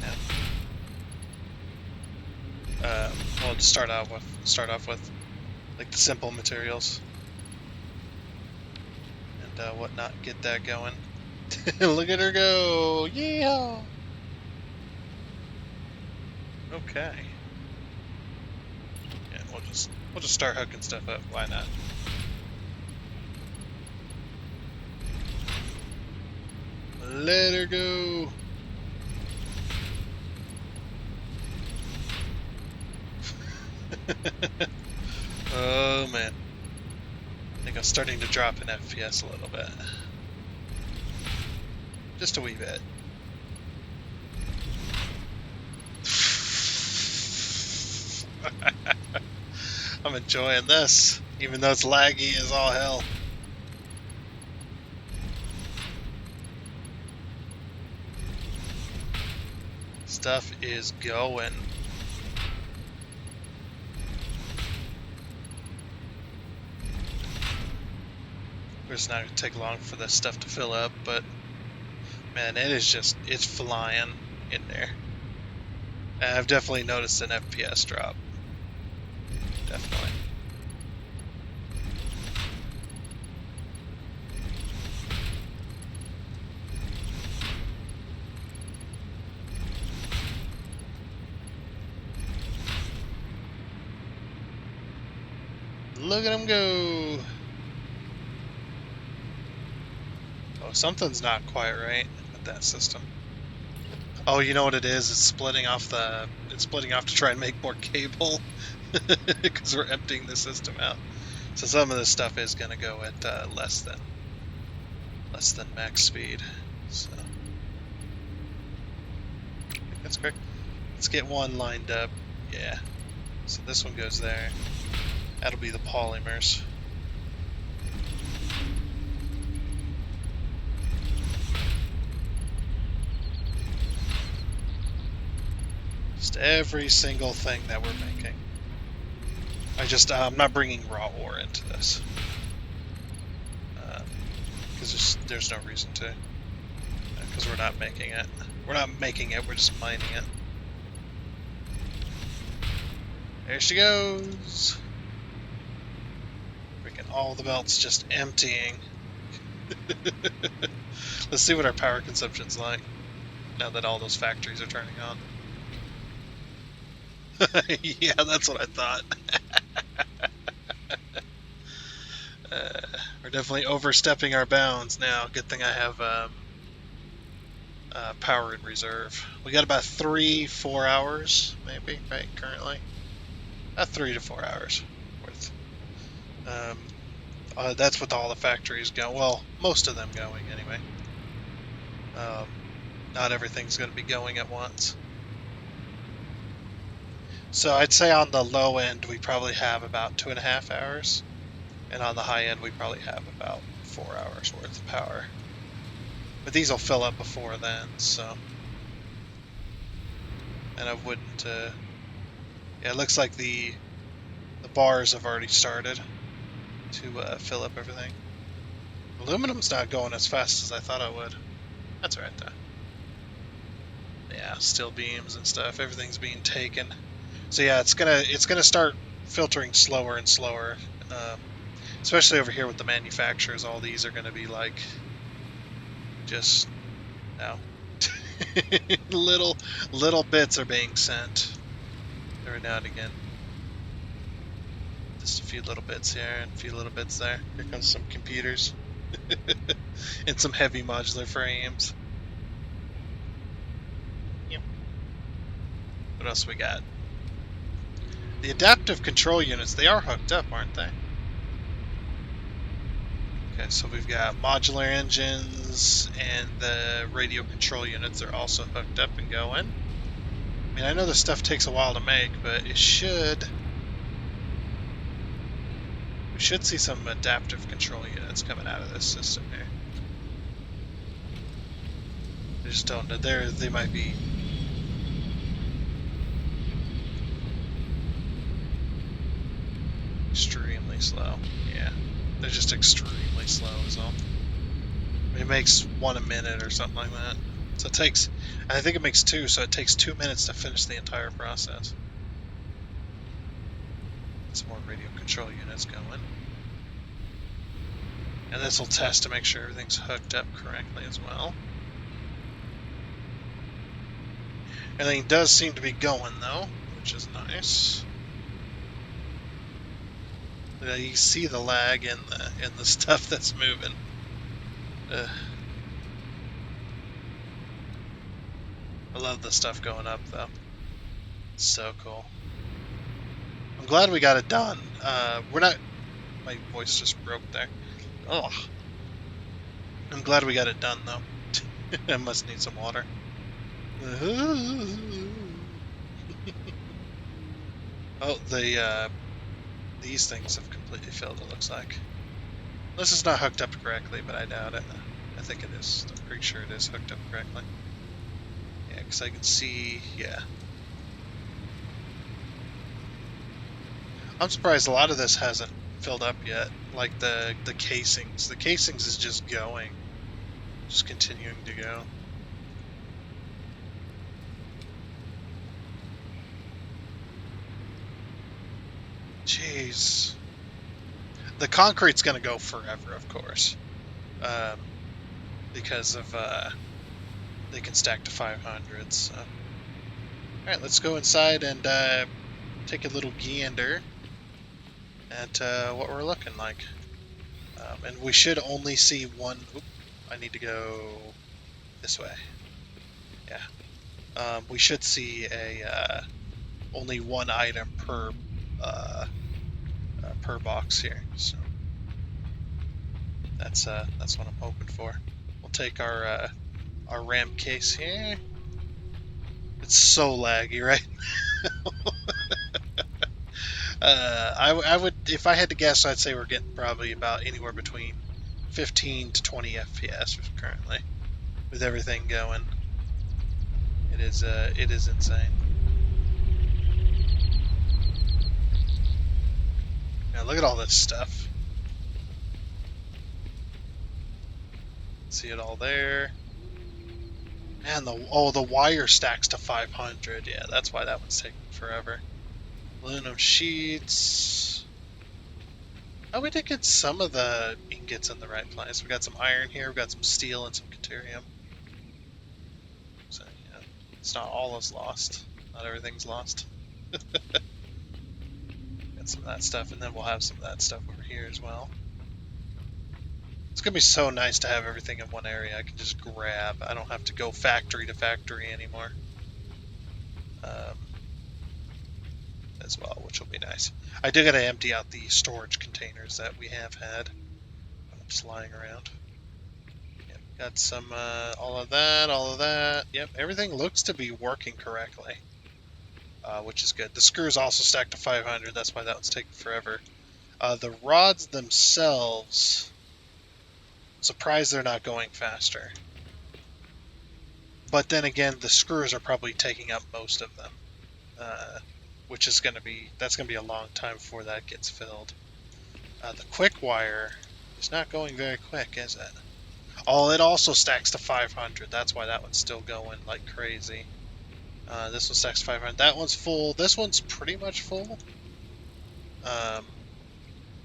now. Well, to start off with like the simple materials and whatnot. Get that going. Look at her go! Yeah. Okay. Yeah, we'll just start hooking stuff up. Why not? Let her go. Oh man. I think I'm starting to drop in FPS a little bit. Just a wee bit. I'm enjoying this, even though it's laggy as all hell. Stuff is going. It's not going to take long for this stuff to fill up, but man, it's flying in there. I've definitely noticed an FPS drop. Definitely. Look at him go. Oh, something's not quite right with that system. Oh, you know what it is? It's splitting off to try and make more cable because we're emptying the system out. So some of this stuff is going to go at less than max speed. So I think that's correct. Let's get one lined up. Yeah. So this one goes there. That'll be the polymers. Just every single thing that we're making. I'm not bringing raw ore into this. Because there's no reason to. Because we're not making it. We're not making it, we're just mining it. There she goes! Freaking all the belts just emptying. Let's see what our power consumption's like now that all those factories are turning on. Yeah, that's what I thought. We're definitely overstepping our bounds now. Good thing I have power in reserve. We got about 3-4 hours, maybe, right, currently? About 3 to 4 hours worth. That's with all the factories going. Well, most of them going, anyway. Not everything's going to be going at once. So I'd say on the low end, we probably have about 2.5 hours. And on the high end, we probably have about 4 hours worth of power. But these will fill up before then, so... And I wouldn't... Yeah, it looks like the bars have already started to fill up everything. Aluminum's not going as fast as I thought it would. That's right, though. Yeah, steel beams and stuff. Everything's being taken. So yeah, it's gonna start filtering slower and slower. Especially over here with the manufacturers, all these are gonna be like just no. little little bits are being sent every now and again. Just a few little bits here and a few little bits there. Here comes some computers and some heavy modular frames. Yep. What else we got? The adaptive control units, they are hooked up, aren't they? Okay, so we've got modular engines and the radio control units are also hooked up and going. I mean, I know this stuff takes a while to make, but we should see some adaptive control units coming out of this system here. I just don't know. They might be extremely slow. Yeah, they're just extremely slow is all. It makes one a minute or something like that. So it takes, I think it makes two, so it takes 2 minutes to finish the entire process. Some more radio control units going. And this will test to make sure everything's hooked up correctly as well. Everything does seem to be going though, which is nice. You see the lag in the stuff that's moving. I love the stuff going up though. It's so cool. I'm glad we got it done. We're not. My voice just broke there. Oh. I'm glad we got it done though. I must need some water. Oh, these things have completely filled, it looks like. This is not hooked up correctly, but I doubt it. I think it is. I'm pretty sure it is hooked up correctly. Yeah, because I can see, yeah. I'm surprised a lot of this hasn't filled up yet, like the casings. The casings is just going. Just continuing to go. Jeez. The concrete's going to go forever, of course. Because of, they can stack to 500, so. Alright, let's go inside and take a little gander at what we're looking like. And we should only see one. Oop, I need to go this way. Yeah. We should see a only one item per box here. So that's what I'm hoping for. We'll take our RAM case here. It's so laggy right I would, if I had to guess, I'd say we're getting probably about anywhere between 15 to 20 FPS currently, with everything going. It is insane. Now look at all this stuff. See it all there. Man, the wire stacks to 500. Yeah, that's why that one's taking forever. Aluminum sheets. Oh, we did get some of the ingots in the right place. We got some iron here. We got some steel and some deuterium. So yeah, it's not all is lost. Not everything's lost. Got some of that stuff, and then we'll have some of that stuff over here as well. It's gonna be so nice to have everything in one area. I can just grab. I don't have to go factory to factory anymore. As well, which will be nice. I do gotta empty out the storage containers that we have had. I'm just lying around. Yep, got some, all of that. Yep, everything looks to be working correctly, which is good. The screws also stacked to 500. That's why that one's taking forever. The rods themselves, surprised they're not going faster. But then again, the screws are probably taking up most of them. Which is that's gonna be a long time before that gets filled. The quick wire is not going very quick, is it? Oh, it also stacks to 500. That's why that one's still going like crazy. This one stacks 500. That one's full. This one's pretty much full. Um,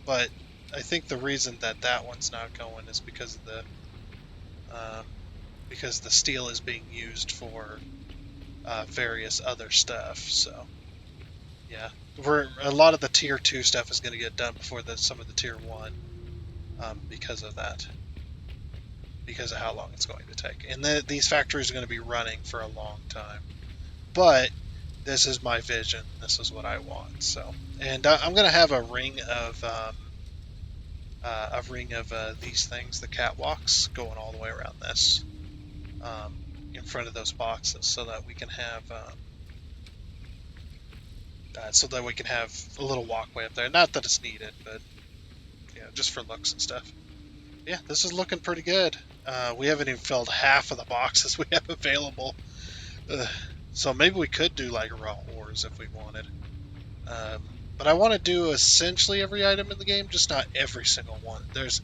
but I think the reason that that one's not going is um, because the steel is being used for various other stuff. So yeah, a lot of the tier 2 stuff is going to get done before some of the tier 1 because of that, because of how long it's going to take. And these factories are going to be running for a long time. But this is my vision. This is what I want. So, and I'm going to have a ring of these things, the catwalks, going all the way around this, um, in front of those boxes, so that we can have a little walkway up there. Not that it's needed, but yeah, just for looks and stuff. Yeah, this is looking pretty good. We haven't even filled half of the boxes we have available. So maybe we could do like raw ores if we wanted. But I want to do essentially every item in the game, just not every single one. There's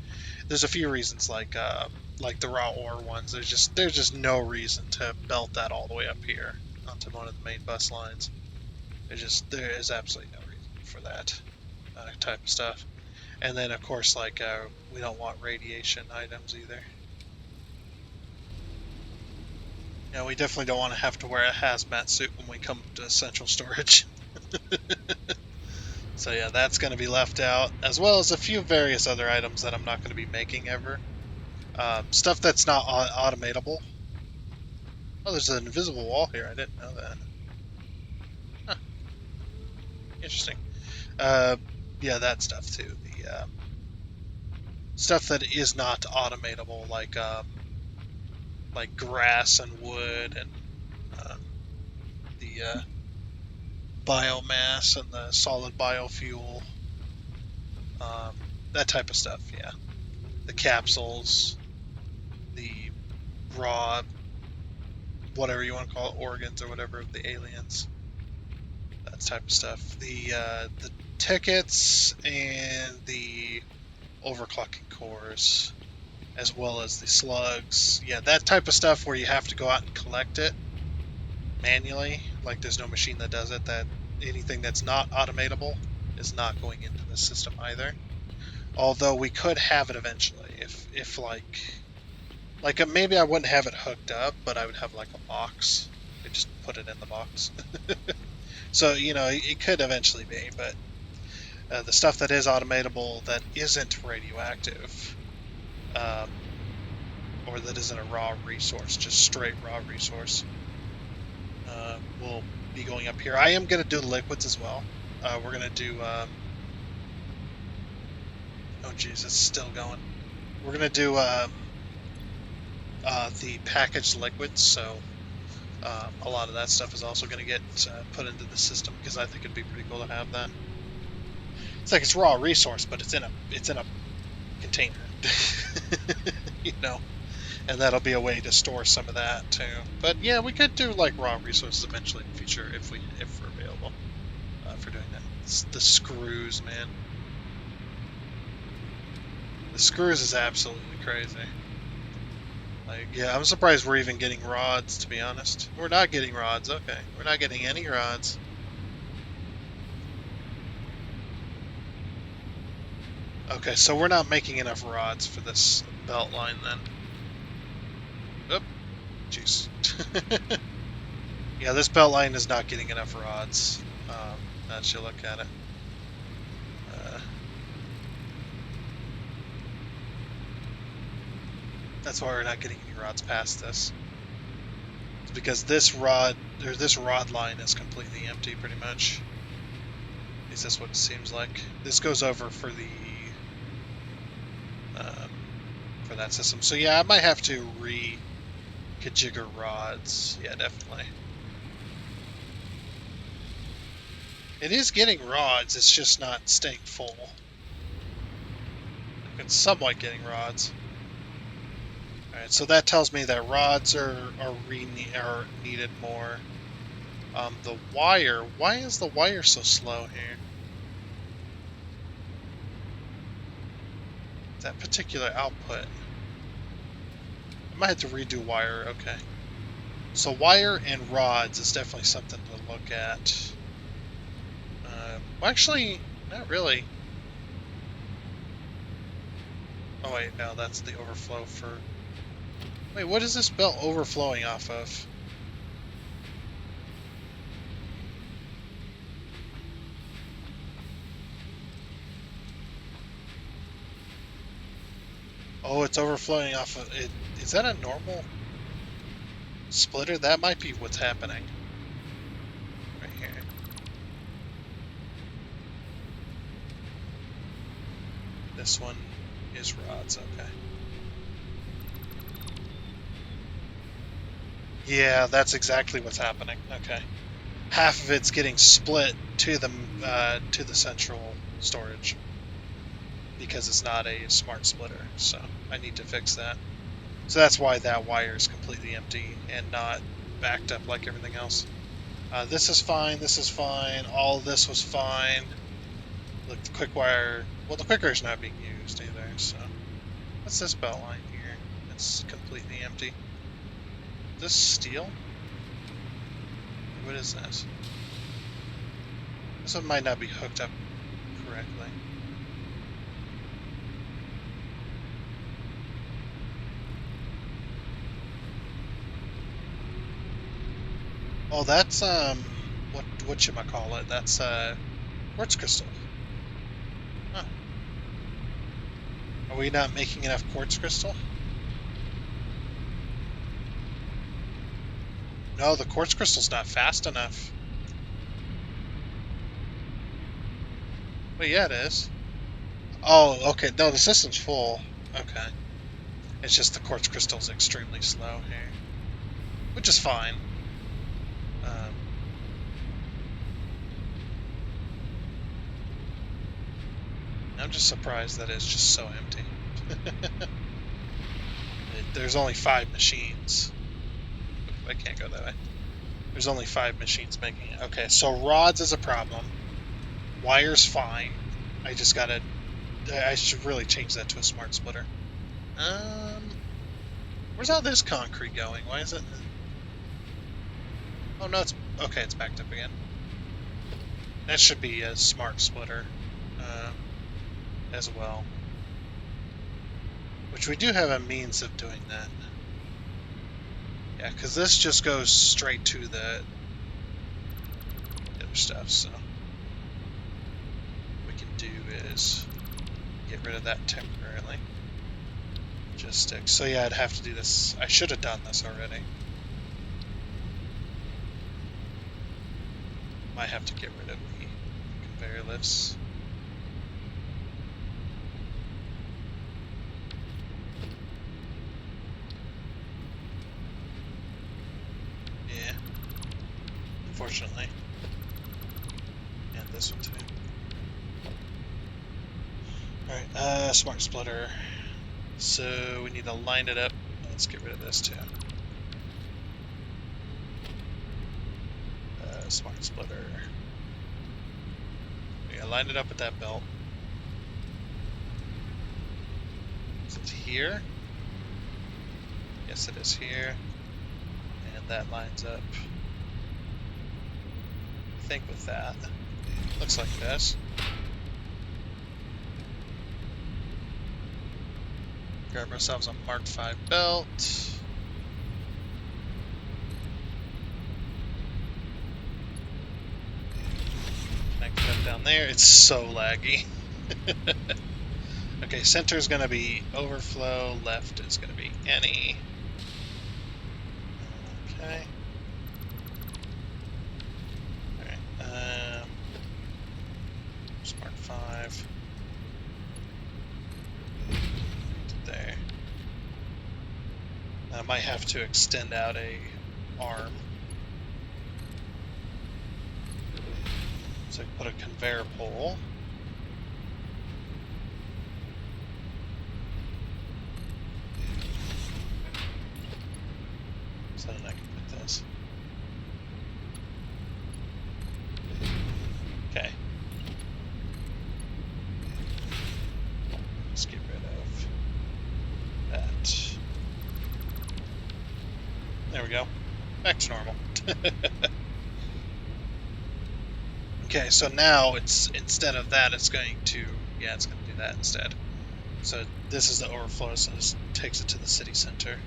a few reasons, like the raw ore ones. There's just no reason to belt that all the way up here onto one of the main bus lines. There is absolutely no reason for that type of stuff. And then of course, we don't want radiation items either. Yeah, we definitely don't want to have to wear a hazmat suit when we come to central storage. So yeah, that's going to be left out, as well as a few various other items that I'm not going to be making ever. Stuff that's not automatable. Oh, there's an invisible wall here. I didn't know that. Huh, interesting. Uh, yeah, that stuff too. The stuff that is not automatable, like grass and wood and um, the biomass and the solid biofuel, um, that type of stuff. Yeah, the capsules, the raw, whatever you want to call it, organs or whatever of the aliens, that type of stuff. The tickets and the overclocking cores, as well as the slugs. Yeah, that type of stuff where you have to go out and collect it manually. Like there's no machine that does it. That anything that's not automatable is not going into the system either. Although we could have it eventually, if maybe I wouldn't have it hooked up, but I would have like a box. I just put it in the box. So it could eventually be, but the stuff that is automatable that isn't radioactive, um, or that isn't a raw resource, just straight raw resource, will be going up here. I am going to do liquids as well. We're going to do. Oh, geez, it's still going. We're going to do the packaged liquids, so a lot of that stuff is also going to get put into the system because I think it'd be pretty cool to have that. It's like it's raw resource, but it's in a container, and that'll be a way to store some of that too. But yeah, we could do like raw resources eventually in the future if we're available for doing that. It's the screws, man. The screws is absolutely crazy. Like, yeah, I'm surprised we're even getting rods, to be honest. We're not getting rods, okay. We're not getting any rods. Okay, so we're not making enough rods for this belt line then. Oop, jeez. Yeah, this belt line is not getting enough rods. Now that you look at it. That's why we're not getting any rods past this. It's because this rod line is completely empty, pretty much. At least that's what it seems like. This goes over for that system. So yeah, I might have to re-configure rods. Yeah, definitely. It is getting rods. It's just not staying full. It's somewhat getting rods. Alright, so that tells me that rods are needed more. The wire. Why is the wire so slow here? That particular output. I might have to redo wire. Okay. So wire and rods is definitely something to look at. Well, actually, not really. Oh wait, no, that's the overflow for... Wait, what is this belt overflowing off of? Oh, it's overflowing off of it. Is that a normal splitter? That might be what's happening. Right here. This one is rods, okay. Yeah, that's exactly what's happening. Okay. Half of it's getting split to the central storage because it's not a smart splitter. So I need to fix that. So that's why that wire is completely empty and not backed up like everything else. This is fine. This is fine. All this was fine. Look, the quick wire. Well, the quicker is not being used either. So what's this belt line here? It's completely empty. Is this steel? What is this? This one might not be hooked up correctly. Oh, that's whatchamacallit? That's quartz crystal. Huh. Are we not making enough quartz crystal? No, the quartz crystal's not fast enough. Well, yeah, it is. Oh, okay. No, the system's full. Okay. It's just the quartz crystal's extremely slow here, which is fine. I'm just surprised that it's just so empty. There's only 5 machines. I can't go that way. There's only 5 machines making it. Okay, so rods is a problem. Wire's fine. I should really change that to a smart splitter. Where's all this concrete going? Why is it... Oh no, it's... Okay, it's backed up again. That should be a smart splitter as well. Which we do have a means of doing that. Yeah, because this just goes straight to the other stuff, so... What we can do is get rid of that temporarily. Just stick. So yeah, I'd have to do this. I should have done this already. Might have to get rid of the conveyor lifts. Yeah. Unfortunately. And this one too. Alright, smart splitter. So we need to line it up. Let's get rid of this too. Smart splitter. Yeah, line it up with that belt. Is it here? Yes, it is here. And that lines up, I think, with that. Looks like it does. Grab ourselves a Mark 5 belt. Connect it up down there. It's so laggy. Okay, center is going to be overflow. Left is going to be any. Okay. Alright. Smart 5. There. I might have to extend out a arm. So I can put a conveyor pole. So then I can put this. Okay. Let's get rid of that. There we go. back to normal. Okay, so now it's instead of that, it's going to it's going to do that instead. So this is the overflow, so this takes it to the city center.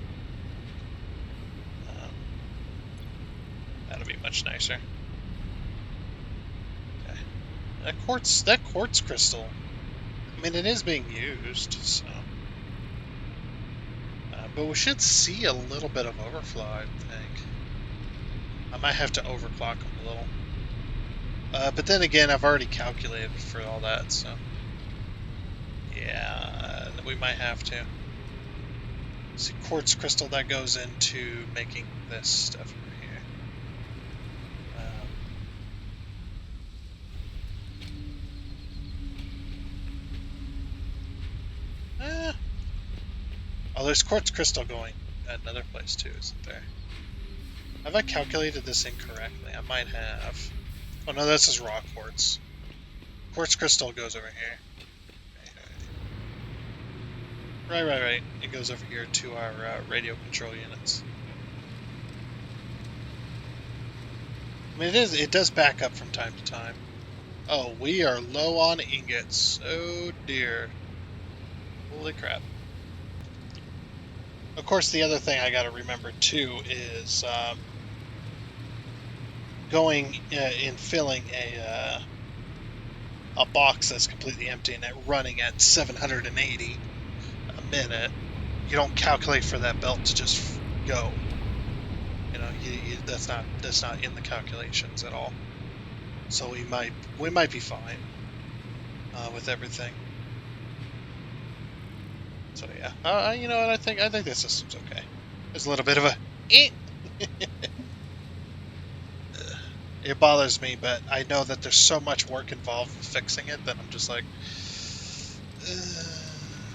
That'll be much nicer. Okay. That quartz crystal. I mean, it is being used, so. But we should see a little bit of overflow, I think. I might have to overclock them a little. But then again, I've already calculated for all that, so. Yeah, we might have to. See, quartz crystal, that goes into making this stuff over here. Oh, there's quartz crystal going another place too, isn't there? Have I calculated this incorrectly? I might have. Oh no, this is raw quartz. Quartz crystal goes over here. Right. It goes over here to our radio control units. I mean, it does back up from time to time. Oh, we are low on ingots. Oh dear. Holy crap. Of course, the other thing I got to remember too is going in filling a box that's completely empty and running at 780 a minute. You don't calculate for that belt to just go. You know, that's not in the calculations at all. So we might be fine with everything. So yeah, you know what? I think the system's okay. There's a little bit of a it bothers me, but I know that there's so much work involved with fixing it that I'm just like,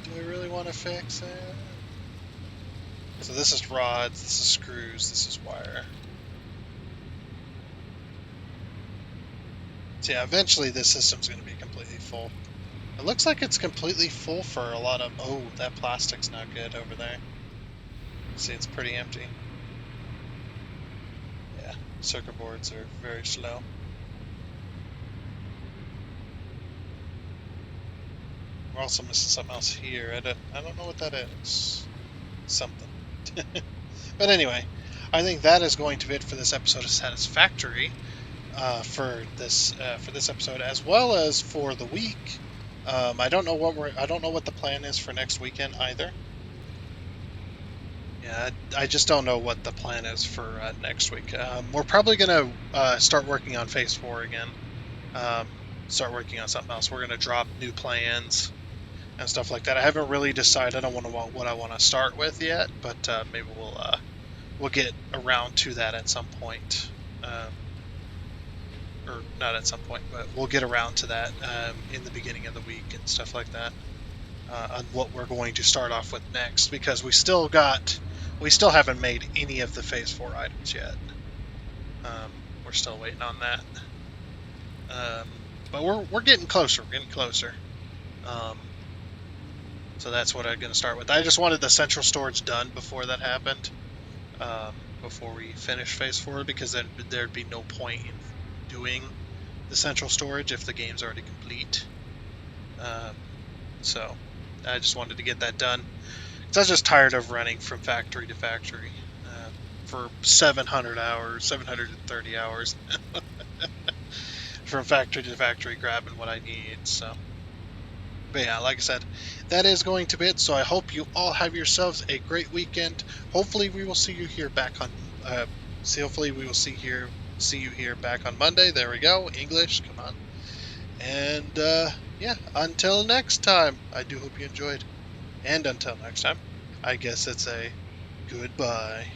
do I really want to fix it? So this is rods, this is screws, this is wire. So yeah, eventually this system's going to be completely full. It looks like it's completely full for a lot of... Oh, that plastic's not good over there. See, it's pretty empty. Yeah, circuit boards are very slow. We're also missing something else here. I don't know what that is. Something. But anyway, I think that is going to be it for this episode of Satisfactory. For this episode, as well as for the week. I don't know what the plan is for next weekend either. Yeah, I just don't know what the plan is for next week. We're probably gonna start working on Phase 4 again. Start working on something else. We're gonna drop new plans and stuff like that. I haven't really decided on what I want to start with yet, but maybe we'll get around to that at some point. Or not at some point, but we'll get around to that in the beginning of the week and stuff like that on what we're going to start off with next, because we still haven't made any of the Phase 4 items yet. We're still waiting on that, but we're getting closer. So that's what I'm going to start with. I just wanted the central storage done before that happened, before we finish Phase 4, because then there'd be no point in doing the central storage if the game's already complete. So I just wanted to get that done, because I was just tired of running from factory to factory for 730 hours from factory to factory grabbing what I need. So, but yeah, like I said, that is going to be it. So I hope you all have yourselves a great weekend. Hopefully we will see you here back on hopefully we will see you here back on Monday. There we go. English, come on. And yeah, until next time, I do hope you enjoyed. And until next time, I guess it's a goodbye.